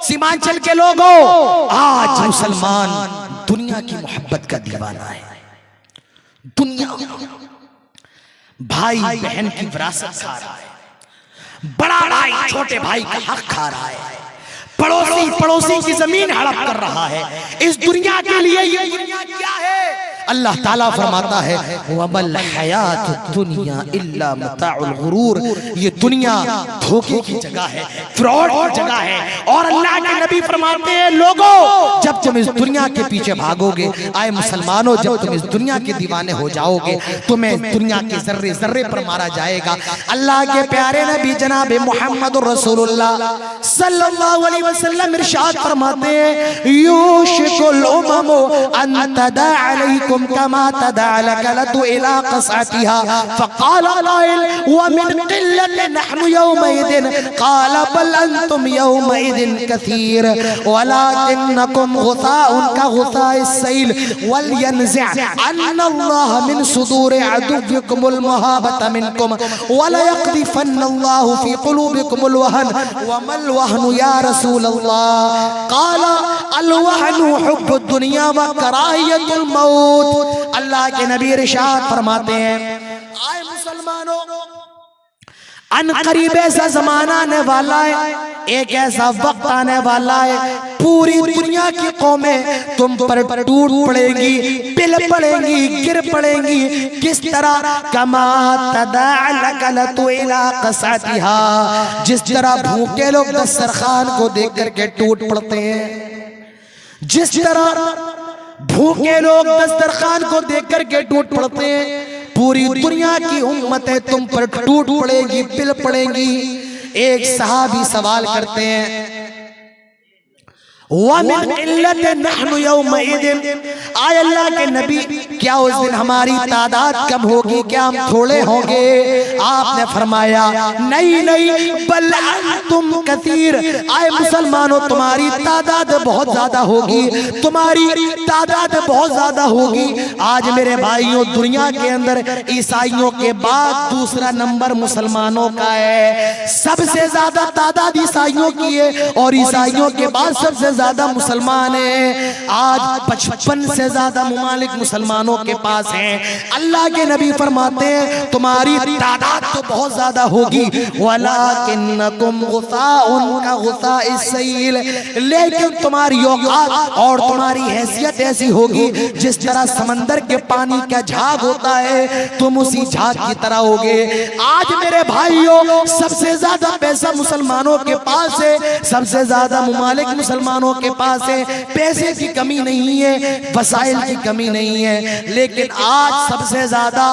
सीमांचल के लोगों, आज मुसलमान दुनिया की मोहब्बत का दीवाना है। दुनिया, भाई बहन की विरासत खा रहा है, बड़ा भाई छोटे भाई का हक खा रहा है, पड़ोसी पड़ोसी की जमीन हड़प कर रहा है। इस दुनिया के लिए ये दुनिया क्या है? अल्लाह ताला फरमाता है वमल हयात दुनिया इल्ला मताउल गुरूर, ये दुनिया धोखे की जगह है, फ्रॉड की जगह है। और अल्लाह के नबी फरमाते हैं लोगों जब तुम इस दुनिया के पीछे भागोगे, आए मुसलमानों जब तुम इस दुनिया के दीवाने हो जाओगे, तुम्हें दुनिया के जर्रे जर्रे पर मारा जाएगा। अल्लाह के प्यारे नबी जनाब मोहम्मद रसूलुल्लाह सल्लल्लाहु अलैहि वसल्लम इरशाद फरमाते हैं यूशिकुल उममु अन तदा अलैकुम कमा तदा लकलतु इला क़सअतिहा फ़क़ाल क़ाइल व मिन क़िल्लतिन नहनु यौमइदिन क़ाल बल अंतुम यौमइदिन कसीर वलाकिन्नकुम गुसाउन का गुसाइस सैल वल यनज़िअ अन्नल्लाह मिन सुदूरि अदुव्विकुमुल मुहाबत मिनकुम वला यक़दिफन्नल्लाहु फ़ी क़ुलूबिकुमुल वहन वमल वहनु या रसूलल्लाह क़ाल अल वहनु हुब्बुद दुनिया व कराहियतुल मौत। अल्लाह के नबी इरशाद फरमाते हैं आए मुसलमानों अन करीब ऐसा जमाना आने वाला है, एक ऐसा वक्त आने वाला है पूरी दुनिया की कौमें तुम पर टूट पड़ेगी, पिल पड़ेगी, गिर पड़ेगी। किस तरह कमा तदाअलकलतु इला क़सअतिहा, जिस तरह भूखे लोग दस्तरखान को देख करके टूट पड़ते हैं, जिस तरह भूखे लोग दस्तरखान को देख करके टूट पड़ते हैं, पूरी दुनिया की उम्मतें तुम पर टूट पड़ेगी, पिल पड़ेगी। एक सहाबी सवाल करते हैं वमिन क़िल्लतिन नहनु यौमइदिन, आए अल्लाह के नबी क्या उस दिन हमारी तादाद कम होगी, क्या हम थोड़े होंगे? आपने फरमाया नहीं नहीं बल अंतुम कसीर, आए मुसलमानों तुम्हारी तादाद बहुत ज्यादा होगी, तुम्हारी तादाद बहुत ज्यादा होगी। आज मेरे भाइयों दुनिया के अंदर ईसाइयों के बाद दूसरा नंबर मुसलमानों का है, सबसे ज्यादा तादाद ईसाइयों की है और ईसाइयों के बाद सबसे ज्यादा मुसलमान हैं। आज 55 से ज्यादा मुमालिक मुसलमानों के पास हैं। अल्लाह के नबी फरमाते हैं तुम्हारी तादाद तो बहुत ज्यादा होगी, वलाकिन्नकुम गुसाउन का गुसाइस सैल, लेकिन तुम्हारी औकात और तुम्हारी हैसियत ऐसी होगी जिस तरह समंदर के पानी का झाग होता है, तुम उसी झाग की तरह होगे। आज मेरे भाइयों सबसे ज्यादा पैसा मुसलमानों के पास है, सबसे ज्यादा मुमालिक मुसलमानों के पास है, पैसे की कमी नहीं है, वसाइल की कमी नहीं है, लेकिन आज सबसे ज्यादा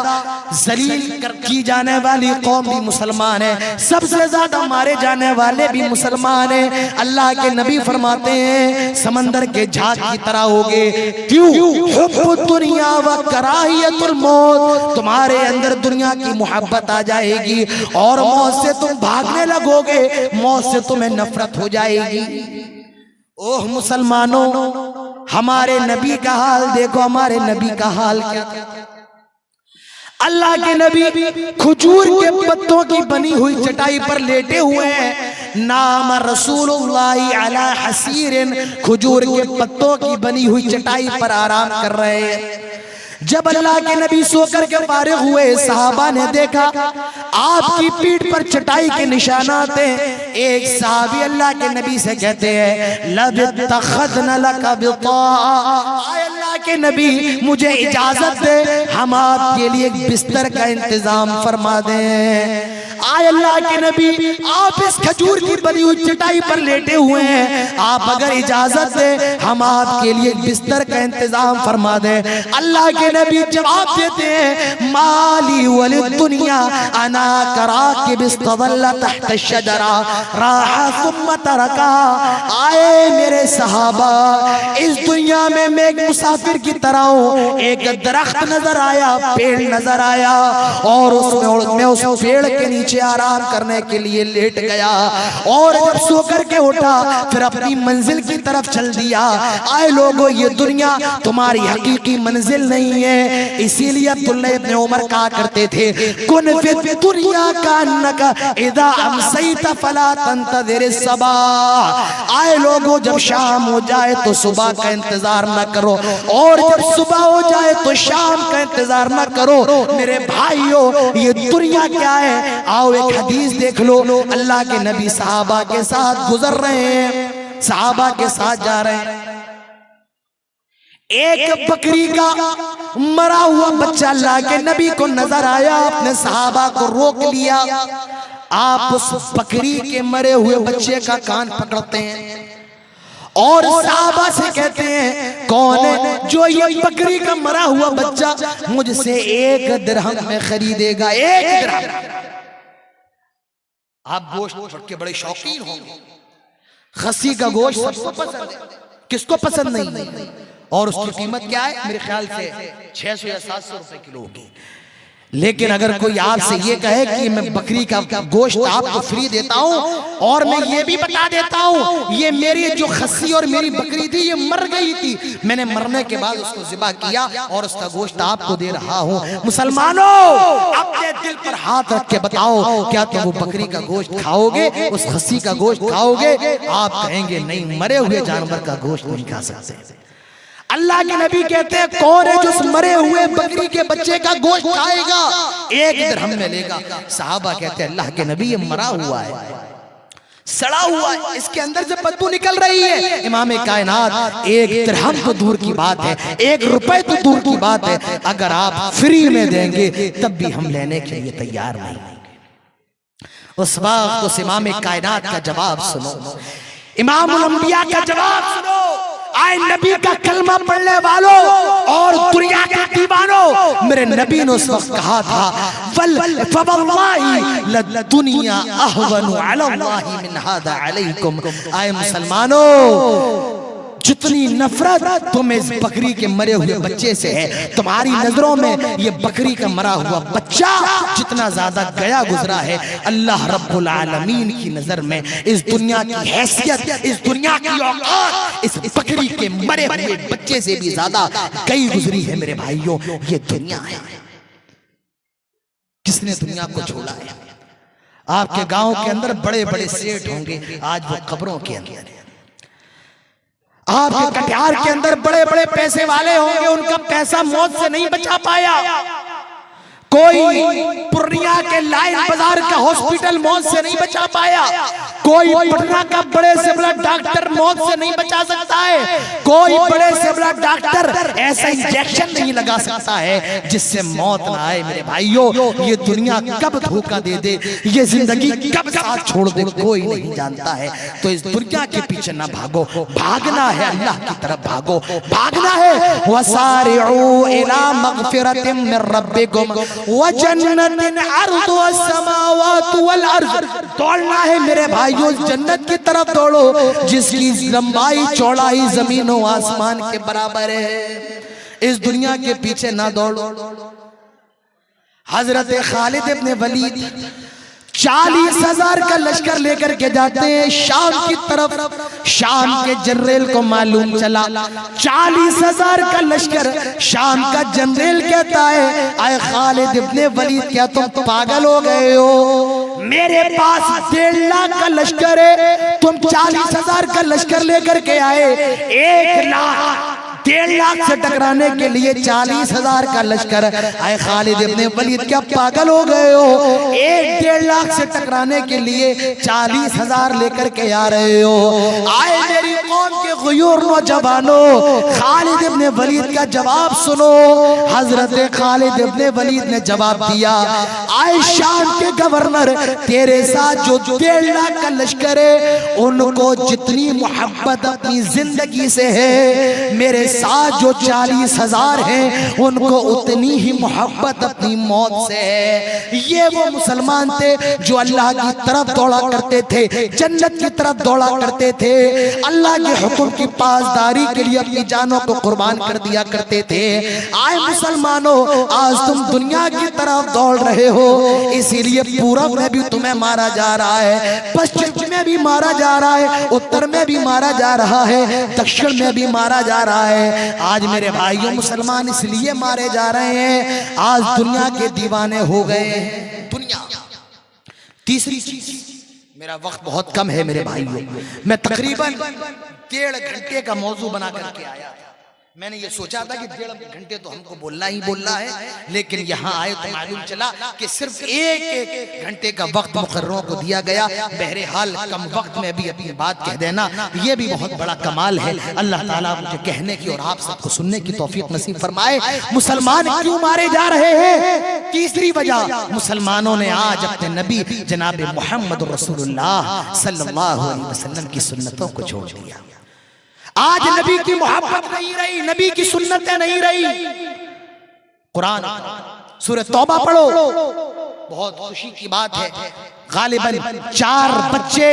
जलील की जाने वाली कौम भी मुसलमान है, सबसे ज्यादा मारे जाने वाले भी मुसलमान हैं। अल्लाह के नबी फरमाते हैं समंदर के झाग की तरह होगे। क्यों? हुब्बुद दुनिया व कराहियतुल मौत, तुम्हारे अंदर दुनिया की मोहब्बत आ जाएगी और मौत से तुम भागने लगोगे, मौत से तुम्हें नफरत हो जाएगी। ओह मुसलमानों हमारे नबी का हाल देखो, हमारे नबी का हाल क्या था। अल्लाह के नबी खजूर के पत्तों की बनी हुई चटाई पर लेटे हुए हैं। नाम रसूलुल्लाह अला हसीरिन, खजूर के पत्तों की बनी हुई चटाई पर आराम कर रहे हैं। जब अल्लाह के नबी सोकर के फारिग हुए, सहाबा ने देखा आपकी पीठ पर चटाई के निशानात हैं। एक सहाबी अल्लाह के नबी से कहते हैं लबित्तखज़ना लका बिताआ, अल्लाह के नबी मुझे इजाजत दे हम आपके लिए एक बिस्तर का इंतजाम फरमा दें। आए अल्लाह के नबी आप इस खजूर की बनी हुई चटाई पर लेटे हुए हैं, आप अगर इजाजत दे हम आपके लिए एक बिस्तर का इंतजाम फरमा दें। अल्लाह के नबी जवाब देते हैं माली वलिद दुनिया अना कराकिब इस्तदल्ला तहत शजरा राहा सुम्मा तरका। आए मेरे सहाबा इस दुनिया में मैं एक मुसाफिर की तरह हूँ, एक दरख्त नजर आया, पेड़ नजर आया और उसमें मैं उस पेड़ के नीचे आराम करने के लिए लेट गया और जब सो करके उठा फिर अपनी मंजिल की तरफ चल दिया। आए लोगों ये दुनिया तुम्हारी हकीकी मंजिल नहीं है, इसीलिए अब्दुल्लाह इब्न उमर कहा करते थे कुन फि दुनिया का अन्नका इदा अमसैत फला तंतज़िर सबा। आए लोगों जब शाम हो जाए तो सुबह का इंतजार न करो और जब सुबह हो जाए तो शाम का इंतजार न करो। मेरे भाइयों ये दुनिया क्या है, आओ एक हदीस देख लो। अल्लाह के नबी सहाबा के साथ गुजर रहे हैं, सहाबा के साथ जा रहे हैं। एक बकरी का मरा हुआ बच्चा लाके नबी को नजर आया, अपने सहाबा को रोक लिया। आप उस बकरी के मरे हुए बच्चे का कान पकड़ते हैं और सहाबा से कहते हैं, कौन है जो ये बकरी का मरा हुआ बच्चा मुझसे 1 दिरहम में खरीदेगा? 1 दिरहम। आप गोश्त के बड़े शौकीन होंगे, खस्सी का गोश्त सबको पसंद है, किसको पसंद नहीं? और उसकी कीमत क्या है? मेरे ख्याल से 600 या 700 रुपए किलो होगी। लेकिन अगर कोई आपसे ये कहे कि मैं बकरी का गोश्त आपको फ्री देता हूँ और मैं ये भी बता देता हूँ ये मेरी जो खस्सी और मेरी बकरी थी ये मर गई थी, मैंने मरने के बाद उसको ज़िबा किया और उसका गोश्त आपको दे रहा हूँ। मुसलमानों, अपने दिल पर हाथ रख के बताओ, क्या तुम वो बकरी का गोश्त खाओगे, उस खस्सी का गोश्त खाओगे? आप कहेंगे नहीं, मरे हुए जानवर का गोश्त नहीं खा सकते। अल्लाह के नबी कहते हैं, कौन है जो मरे हुए बकरी के बच्चे का गोश्त खाएगा? 1 दिरहम में लेगा। सहाबा कहते हैं, अल्लाह के नबी ये मरा हुआ है, सड़ा हुआ है, इसके अंदर से बदबू निकल रही है। इमाम कायनात, 1 दिरहम तो दूर की बात है, 1 रुपए तो दूर की बात है, अगर आप फ्री में देंगे तब भी हम लेने के लिए तैयार नहीं। उस वक्त उस इमाम कायनात का जवाब सुनो, इमामुल अंबिया का जवाब सुनो। आए नबी का कलमा पढ़ने वालों और दुनिया के दीवानों, मेरे नबी ने उस वक्त कहा था, वल फवल्लाही लद्दुनिया अहवनु अलल्लाहि मिन हादा अलैकुम। आए मुसलमानों, जितनी नफरत तुम्हें इस बकरी के मरे हुए बच्चे से है, तुम्हारी नजरों में ये बकरी का मरा हुआ बच्चा जितना ज्यादा गया गुजरा है, अल्लाह रब्बुल आलमीन की नजर में इस दुनिया की हैसियत, इस दुनिया की औकात इस बकरी के मरे हुए बच्चे से भी ज्यादा गई गुजरी है। मेरे भाइयों, ये दुनिया है। किसने दुनिया को छोड़ा है? आपके गांव के अंदर बड़े बड़े सेठ होंगे, आज वो कब्रों के अंदर है। आपके कटिहार के अंदर बड़े बड़े पैसे वाले होंगे, उनका पैसा मौत से नहीं बचा पाया। कोई पूर्णिया के लाइन बाजार का हॉस्पिटल मौत से नहीं बचा पाया। कोई पटना का बड़े से बड़ा डॉक्टर मौत से नहीं बचा सकता है। कोई बड़े से बड़ा डॉक्टर ऐसा इंजेक्शन नहीं लगा सकता है जिससे मौत ना आए। मेरे भाइयों, ये दुनिया कब धोखा दे दे, ये जिंदगी कब साथ छोड़ दे, कोई नहीं जानता है। तो इस दुनिया के पीछे ना भागो, भागना है अल्लाह की तरफ भागो, भागना है। वसारिऊ इला मगफिरतिम मिन रब्बिकुम व जन्नतिन अर्दुहा समावातु वल अर्ज़। दौड़ना है मेरे भाइयों, जन्नत की तरफ दौड़ो जिसकी लंबाई चौड़ाई जमीन और आसमान के बराबर है। इस दुनिया के पीछे ना दौड़ो। हजरत खालिद इब्न वलीद 40,000 का लश्कर लेकर के जाते हैं शाम की तरफ। शाम के जनरल को मालूम चला 40,000 का लश्कर, शाम का जनरल कहता है, आए खालिद इब्ने वलीद, क्या तुम पागल हो गए हो? मेरे पास 1.5 लाख का लश्कर है, तुम 40,000 का लश्कर लेकर के आए। 1 लाख से टकराने के लिए 40,000 का लश्कर। आए खालिद इब्ने वलीद, क्या पागल हो गए हो? 1.5 लाख से टकराने के लिए 40,000 लेकर के आ रहे हो? आए मेरी कौम के गुयूर नौजवानों, खालिद इब्ने वलीद का जवाब सुनो। हजरत खालिद इब्ने वलीद ने जवाब दिया, आए शाम के गवर्नर, तेरे साथ जो 1.5 लाख का लश्कर है, उनको जितनी मोहब्बत अपनी जिंदगी से है, मेरे साथ जो 40,000 हैं, उनको उतनी ही मोहब्बत अपनी मौत से है। ये वो मुसलमान थे जो अल्लाह की तरफ दौड़ा करते थे, जन्नत की तरफ दौड़ा करते थे, अल्लाह के हुक्म की पासदारी के लिए अपनी जानों को कुर्बान कर दिया करते थे। आए मुसलमानों, आज तुम दुनिया की तरफ दौड़ रहे हो, इसीलिए पूरब में भी तुम्हें मारा जा रहा है, पश्चिम में भी मारा जा रहा है, उत्तर में भी मारा जा रहा है, दक्षिण में भी मारा जा रहा है। आज मेरे भाइयों, मुसलमान इसलिए मारे जा रहे हैं, आज दुनिया के दीवाने हो गए हैं। दुनिया। तीसरी चीज, मेरा वक्त बहुत कम है मेरे भाइयों, मैं तकरीबन 1.5 घंटे का मौजू बना करके आया था। मैंने ये सोचा था कि 1.5 घंटे तो हमको बोलना ही बोलना है, लेकिन यहाँ आए तो मालूम चला कि सिर्फ एक घंटे का वक्त मुकर्ररों को दिया गया। बहरहाल कम वक्त में भी अपनी बात कह देना ये भी बहुत बड़ा कमाल है। अल्लाह ताला मुझे कहने की और आप सबको सुनने की तौफीक नसीब फरमाए। मुसलमान क्यों मारे जा रहे हैं? तीसरी वजह, मुसलमानों ने आज अपने नबी जनाब मोहम्मद रसूलुल्लाह सल्लल्लाहु अलैहि वसल्लम की सुन्नतों को छोड़ दिया। आज नबी की मोहब्बत नहीं रही, नबी की सुन्नतें नहीं रही। कुरान सूरह तौबा पढ़ो, बहुत खुशी की बात है। गालिबन 4 बच्चे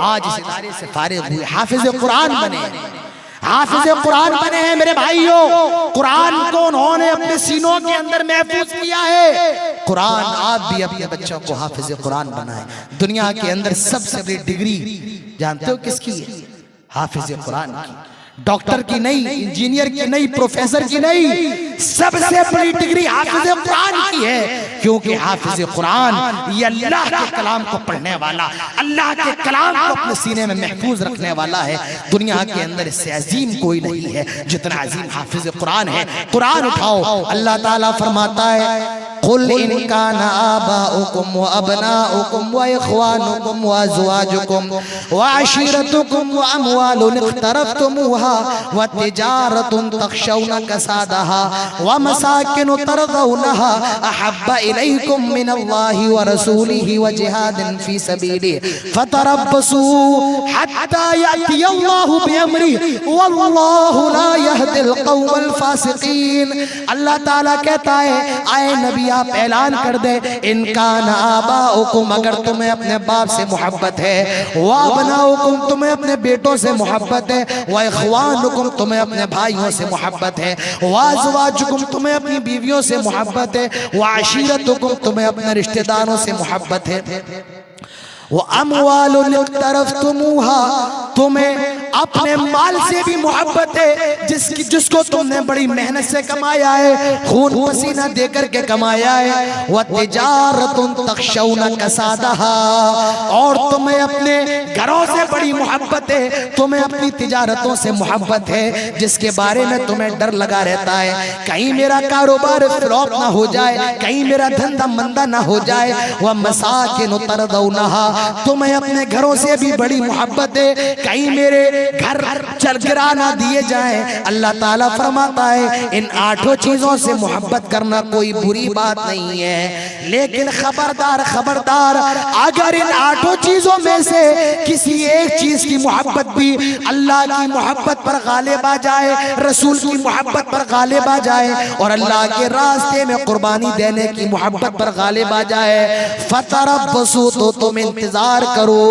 आज इस इदारे से फारिग हुए, हाफिज कुरान बने, हाफिज कुरान बने हैं मेरे भाइयों। कुरान को उन्होंने अपने सीनों के अंदर महफूज किया है। कुरान आप भी अपने बच्चों को हाफिज कुरान बनाए। दुनिया के अंदर सबसे बड़ी डिग्री जानते हो किसकी है? हाफिज कुरान की। डॉक्टर की नहीं, इंजीनियर की नहीं, प्रोफेसर की नहीं, सबसे बड़ी डिग्री हाफिज कुरान की है। क्योंकि हाफिज कुरान ये अल्लाह के कलाम को पढ़ने वाला, अल्लाह के कलाम को अपने सीने में महफूज रखने वाला है। दुनिया के अंदर इससे अजीम कोई नहीं है जितना अजीम हाफिज कुरान है। कुरान उठाओ, अल्लाह ताला फरमाता है कुल इन काना आबाउकुम व अबनाउकुम व इख्वानुकुम व अज़वाजुकुम व अशीरतुकुम व अमवालुन इख्तरफ्तमुहा व तिजारतुन तखशौना कसादहा व मसाकिन तरदौनहा अहब्ब इलैकुम मिनल्लाहि व रसूलिहि व जिहादिन फी सबीलिहि फतरब्बसू हत्ता यातियल्लाहु बिअम्रिहि वल्लाहु ला यहदिल कौमल फासिकीन। अल्लाह ताला कहता है आए नबी आप ऐलान कर दे, इनका आबाउकुम अगर तुम्हें अपने बाप से मोहब्बत है, व अबनाउकुम तुम्हें अपने बेटों से मोहब्बत है, व इख्वानुकुम तुम्हें अपने भाइयों से मोहब्बत है, व अज़वाजुकुम तुम्हें अपनी बीवियों से मोहब्बत है, व अशीरतुकुम तुम्हें अपने रिश्तेदारों से मोहब्बत है, वो अमवालुन इख्तरफ्तमुहा तुम्हें अपने माल से भी मोहब्बत है जिसको तुमने बड़ी मेहनत से कमाया है, खून पसीना देकर के कमाया है। वह तिजारतुन तखशौना कसादहा और तुम्हें अपने घरों से बड़ी मोहब्बत है, तुम्हें अपनी तिजारतों से मोहब्बत है जिसके बारे में तुम्हें डर लगा रहता है कहीं मेरा कारोबार फ्लॉप ना हो जाए, कहीं मेरा धंधा मंदा ना हो जाए। वह मसाकिन तरदौनहा तुम्हें अपने घरों से भी बड़ी मोहब्बत है, कहीं मेरे घर चल गिरा ना दिए जाएं। अल्लाह ताला फरमाता है इन 8 चीजों से मोहब्बत करना कोई बुरी बात नहीं है, लेकिन खबरदार खबरदार अगर इन 8 चीजों में से किसी एक चीज की मोहब्बत भी अल्लाह की मोहब्बत पर गालिब आ जाए, रसूल की मोहब्बत पर गालिब आ जाए और अल्लाह के रास्ते में कुर्बानी देने की मोहब्बत पर गालिब आ जाए, फतरब्बसू तो तुम इंतजार करो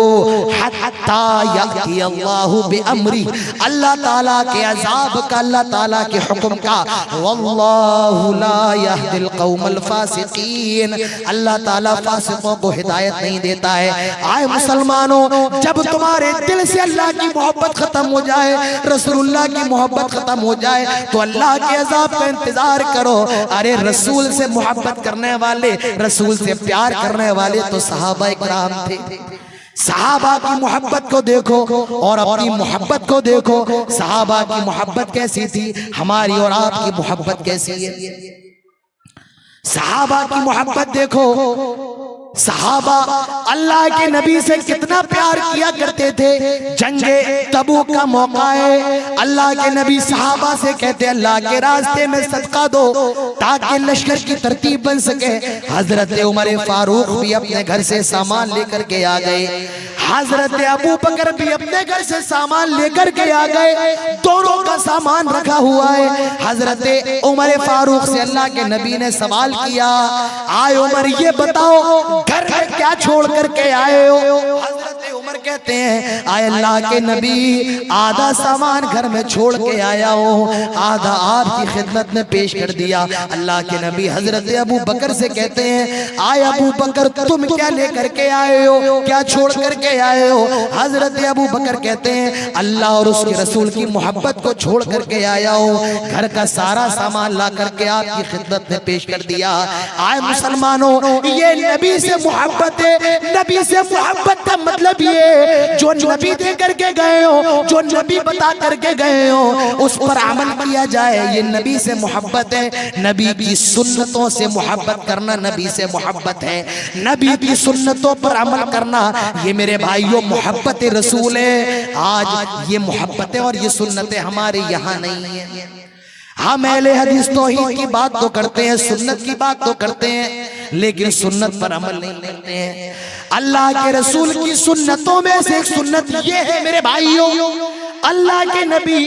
हत्ता याति अल्लाहु बिअम्री अल्लाह ताला के अजाब का, अल्लाह ताला के हुक्म का। वल्लाहु ला यहदिल कौमल फासिकीन अल्लाह ताला फासिकों को हिदायत नहीं देता है। आए मुसलमानों, जब तुम्हारे दिल से अल्लाह की मोहब्बत खत्म हो जाए, रसूलुल्लाह की मोहब्बत खत्म हो जाए तो अल्लाह के अजाब का इंतजार करो। अरे रसूल से मोहब्बत करने वाले, रसूल से प्यार करने वाले तो सहाबा इकराम थे। सहाबा की मोहब्बत को देखो और अपनी मोहब्बत को देखो। सहाबा की मोहब्बत कैसी थी, हमारी और आपकी मोहब्बत कैसी है? सहाबा की मोहब्बत देखो। सहाबा अल्लाह के नबी से कितना प्यार किया करते थे। जंगे तबूक का मौका है, अल्लाह के नबी सहाबा से कहते अल्लाह के रास्ते में सदका दो ताकि लश्कर की तरतीब बन सके। हजरत उमर फारूक भी अपने घर से सामान लेकर के आ गए, हजरत अबू बकर भी अपने घर से सामान लेकर के आ गए, दोनों का सामान रखा हुआ है। हजरत उमर फारूक से अल्लाह के नबी ने सवाल किया, आए उमर ये बताओ घर में क्या छोड़ करके आए हो? हजरत उमर कहते हैं आए अल्लाह के नबी आधा सामान घर में छोड़ के आया हो, आधा आपकी खिदमत में पेश कर दिया। अल्लाह के नबी हजरत अबू बकर से कहते हैं आए अबू बकर तुम क्या लेकर के आए हो, क्या छोड़ करके आए हो? हजरत अबू बकर कहते हैं अल्लाह और उसके रसूल की मोहब्बत को छोड़ करके आया हो, घर का सारा सामान ला करके आपकी खिदमत में पेश कर दिया। आए मुसलमानों, ये नबी से मोहब्बत है। नबी से मोहब्बत का मतलब ये जो नबी दे करके गए हो, जो नबी बता करके गए हो, उस पर अमल किया जाए। ये नबी से मोहब्बत है। नबी की सुन्नतों से मोहब्बत करना नबी से मोहब्बत है। नबी की सुन्नतों पर अमल करना ये मेरे भाइयों मोहब्बत रसूल है। आज ये मोहब्बतें और ये सुन्नतें हमारे यहाँ नहीं है। हम अहले हदीस तौहीद की बात तो करते हैं, सुन्नत की बात तो करते हैं, लेकिन सुन्नत पर अमल नहीं करते हैं। अल्लाह के रसूल की सुन्नतों में से एक सुन्नत ये है मेरे भाइयों, अल्लाह के नबी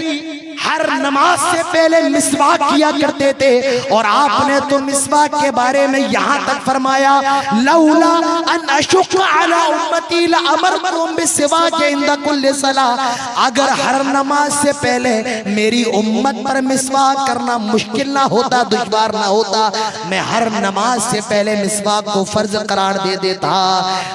हर नमाज से पहले मिसवाक किया करते थे। और आपने तो मिसवाक के बारे में यहाँ तक फरमाया, लौला अन अशुक्का अला उम्मती लअमरतुहुम बिस्सिवाक इंदा कुल्ली सलाह। अगर हर नमाज से पहले मेरी उम्मत पर मिसवाक करना मुश्किल ना होता, दुश्वार ना होता, मैं हर नमाज से पहले मिसवाक को फर्ज करार दे देता।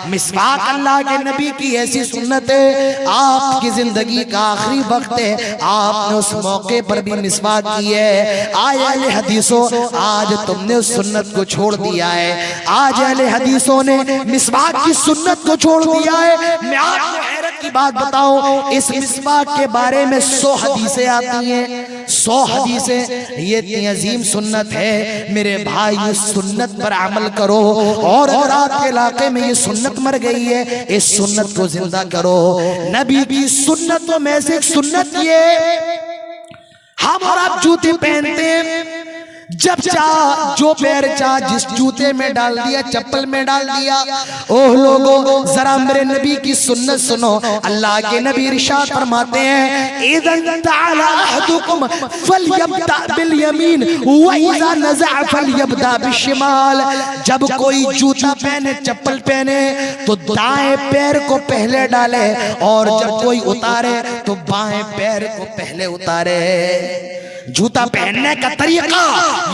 मिसवाक अल्लाह के नबी की ऐसी सुन्नत है, आपकी जिंदगी का आखिरी वक्त है, आपने उस मौके पर भी मिसवाक की है। आए अहले हदीसों, आज तुमने उस सुन्नत को छोड़ दिया है। आज अहले हदीसों ने मिसवाक की सुन्नत को छोड़ दिया है। मैं आपको हैरत की बात बताऊं, इस मिसवाक के बारे में 100 हदीसें आती हैं, 100 हदीसें। ये इतनी अजीम सुन्नत है मेरे भाई, इस सुन्नत पर अमल करो। और अगर आपके इलाके में ये सुन्नत मर गई है, इस सुन्नत को जिंदा करो। नबी की सुन्नतों में से एक सुन्नत ये, हम और आप जूते पहनते हैं, जब चाह जो पैर चाह जिस जूते में डाल दिया, चप्पल में डाल दिया। ओह लोगों, जरा मेरे नबी की सुन्नत सुनो। अल्लाह के नबी इरशाद फरमाते हैं, इज़न तअला अहदुकुम फलयब्दा बिल यमीन व इज़ा नज़अ फलयब्दा बिशिमाल। जब कोई जूता पहने, चप्पल पहने, तो दाएं पैर को पहले डाले, और जब कोई उतारे तो बाएं पैर को पहले उतारे। जूता पहनने का तरीका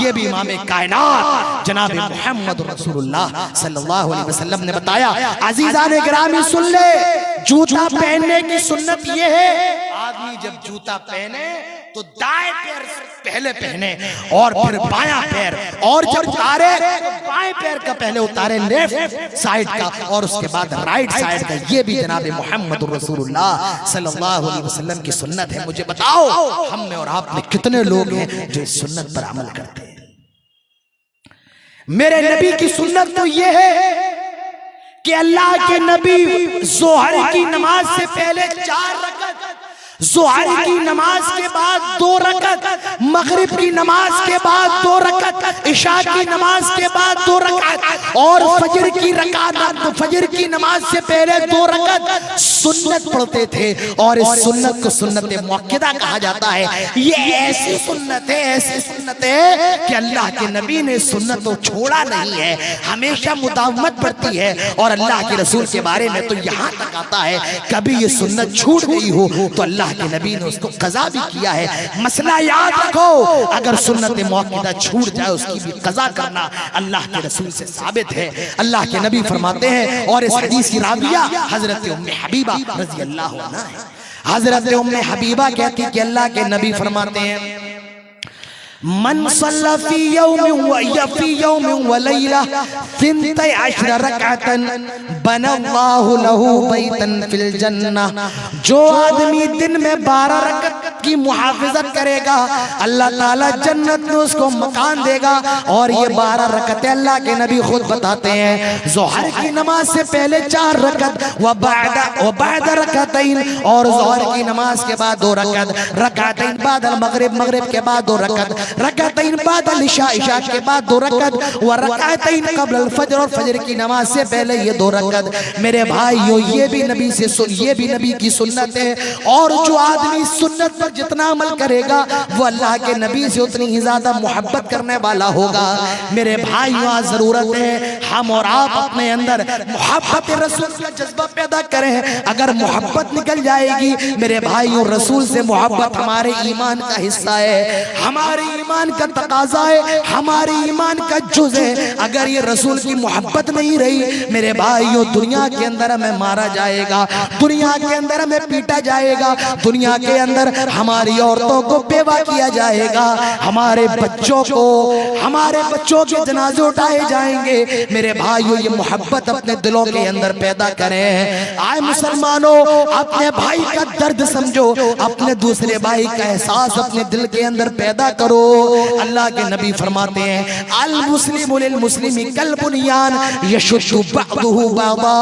ये भी इमाम कायनात जनाब मोहम्मद रसूलुल्लाह सल्लल्लाहु अलैहि वसल्लम ने बताया। अजीजान गिरामी सुन ले, जूता पहनने की सुन्नत ये है, आदमी जब जूता पहने तो दाएं पैर पहले पहने और फिर बायां पैर, और जब उतारे तो बाएं पैर का पहले उतारे, लेफ्ट साइड का, और उसके बाद राइट साइड का। ये भी जनाब मोहम्मद रसूलुल्लाह सल्लल्लाहु अलैहि वसल्लम की सुन्नत है। मुझे बताओ, हम में और आप में कितने लोग हैं जो इस सुन्नत पर अमल करते हैं? मेरे नबी की सुन्नत तो ये है कि अल्लाह के नबी जोहर की नमाज से पहले 4 रकअत, जोहर की नमाज के बाद 2 रकअत, मगरिब की नमाज के बाद 2 रकअत, इशा की नमाज के बाद 2 रकअत, और फजर की रकात, फजर की नमाज से पहले 2 रकअत सुन्नत पढ़ते थे। और इस सुन्नत को सुन्नत मुअक्किदा कहा जाता है। ये ऐसी सुन्नत है, ऐसी सुन्नत है कि अल्लाह के नबी ने सुन्नत को छोड़ा नहीं है, हमेशा मुदावमत बढ़ती है। और अल्लाह के रसूल के बारे में तो यहाँ तक आता है, कभी ये सुन्नत छूट गई हो तो अल्लाह के नबी ने उसको कज़ा भी किया है। मसला याद रखो, अगर सुन्नत मुअक्किदा छूट जाए उसकी भी कज़ा करना अल्लाह के रसूल से साबित है। अल्लाह के नबी फरमाते हैं, और इस हदीस की राविया हजरत उम्मे हबीबा रज़ी अल्लाह अन्हा है। हजरत उम्मे हबीबा कहती कि अल्लाह के नबी फरमाते हैं, मन सल्ला फी यौमिन व लैला 12 रकअतन बनल्लाहु लहू बैतन फिल जन्नह। जो आदमी दिन में 12 रकअत की मुहाफिजत करेगा, अल्लाह ताला जन्नत में उसको मकान देगा। और ये 12 रकअत अल्लाह के नबी खुद बताते हैं, जोहर की नमाज से पहले 4 रकअत, व बाद रकअतैन, और जोहर की नमाज के बाद 2 रकअत, रकअतैन बाद मगरिब, मगरिब के बाद 2 रकअत, रकातैन बाद इशा, इशा के बाद 2 रकअत, व रकातैन क़ब्ल अल फजर, और फजर की नमाज से पहले ये 2 रकअत। मेरे भाइयों, ये भी नबी से ये भी नबी की सुन्नत है। और जो आदमी सुन्नत पर जितना अमल करेगा वो अल्लाह के नबी से उतनी ही ज्यादा मोहब्बत करने वाला होगा। मेरे भाइयों, आज जरूरत है हम और आप अपने अंदर मोहब्बत रसूल का जज्बा पैदा करें। अगर मोहब्बत निकल जाएगी मेरे भाइयों, रसूल से मोहब्बत हमारे ईमान का हिस्सा है। हमारे ईमान का तकाजा है, हमारे ईमान का जुज़ है। अगर ये रसूल की मोहब्बत नहीं रही मेरे भाइयों, दुनिया के अंदर हमें मारा जाएगा, दुनिया के अंदर हमें पीटा जाएगा, दुनिया के अंदर हमारी औरतों को बेवा किया जाएगा, हमारे बच्चों के जनाजे उठाए जाएंगे। मेरे भाइयों, ये मोहब्बत अपने दिलों के अंदर पैदा करें। आए मुसलमानों, अपने भाई का दर्द समझो, अपने दूसरे भाई का एहसास अपने दिल के अंदर पैदा करो। अल्लाह के नबी फरमाते हैं, अल मुस्लिमु लिल मुस्लिमी कल बुनियान यशुद्दु बअदुहु बअदा।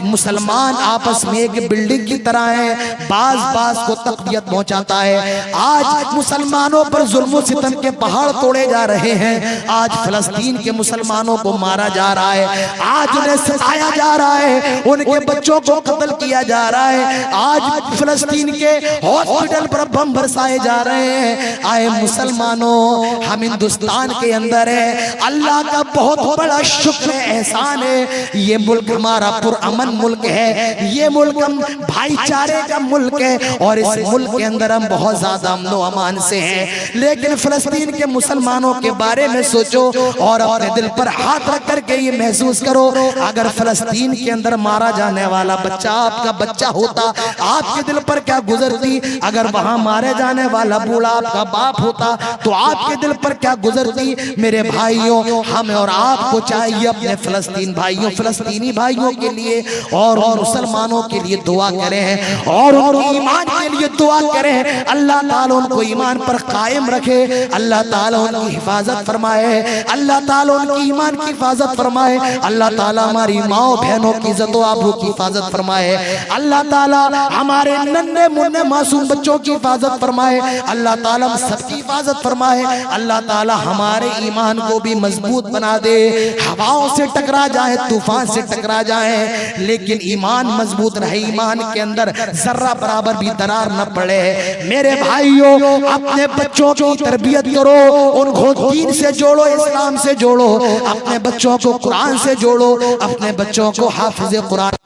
मुसलमान आपस में एक बिल्डिंग की तरह है, बाज को तकवीयत पहुंचाता है। आज मुसलमानों पर जुल्म सितम के पहाड़ तोड़े जा रहे हैं, आज फिलिस्तीन के मुसलमानों को मारा जा रहा है, आज उन्हें सताया जा रहा है, उनके बच्चों को कत्ल किया जा रहा है, आज फिलिस्तीन के हॉस्पिटल पर बम बरसाए जा रहे हैं। आए मुसलमानों, हम हिंदुस्तान के अंदर है, अल्लाह का बहुत बड़ा शुक्र है, एहसान है। ये मुल्क हमारा पुरअमन मुल्क है, ये मुल्क हम भाईचारे का मुल्क है और इस मुल्क के अंदर हम बहुत ज्यादा अमन व अमान से हैं। लेकिन फिलिस्तीन के मुसलमानों के बारे में सोचो और अपने दिल पर हाथ रख करके ये महसूस करो, अगर फिलिस्तीन के अंदर मारा जाने वाला बच्चा आपका बच्चा होता, आपके दिल पर क्या गुजरती? अगर वहां मारे जाने वाला बूढ़ा आपका बाप होता तो आपके दिल पर क्या गुजरती? मेरे भाइयों, हमें और आपको चाहिए अपने फिलिस्तीन भाइयों, फिलिस्तीनी भाइयों के लिए और मुसलमानों के लिए दुआ करें और उनके ईमान के लिए दुआ करें। अल्लाह ताला उनको ईमान पर कायम रखे, अल्लाह ताला उनकी हिफाजत फरमाए, अल्लाह ताला उनकी ईमान की हिफाजत फरमाए, अल्लाह ताला हमारी माओ बहनों की इज्जत व आबरू की हिफाजत फरमाए, अल्लाह ताला हमारे नन्हे मुन्ने मासूम बच्चों की हिफाजत फरमाए, अल्लाह ताला हम सबकी हिफाजत फरमाए, अल्लाह ताला हमारे ईमान को भी मजबूत बना दे। हवाओं से टकरा जाए, तूफान से टकरा जाए, लेकिन ईमान मजबूत रहे, ईमान के अंदर जर्रा बराबर भी दरार न पड़े। मेरे भाइयों, अपने बच्चों की तरबियत करो, उनको दीन से जोड़ो, इस्लाम से जोड़ो, अपने बच्चों को कुरान से जोड़ो, अपने बच्चों को हाफिज़ कुरान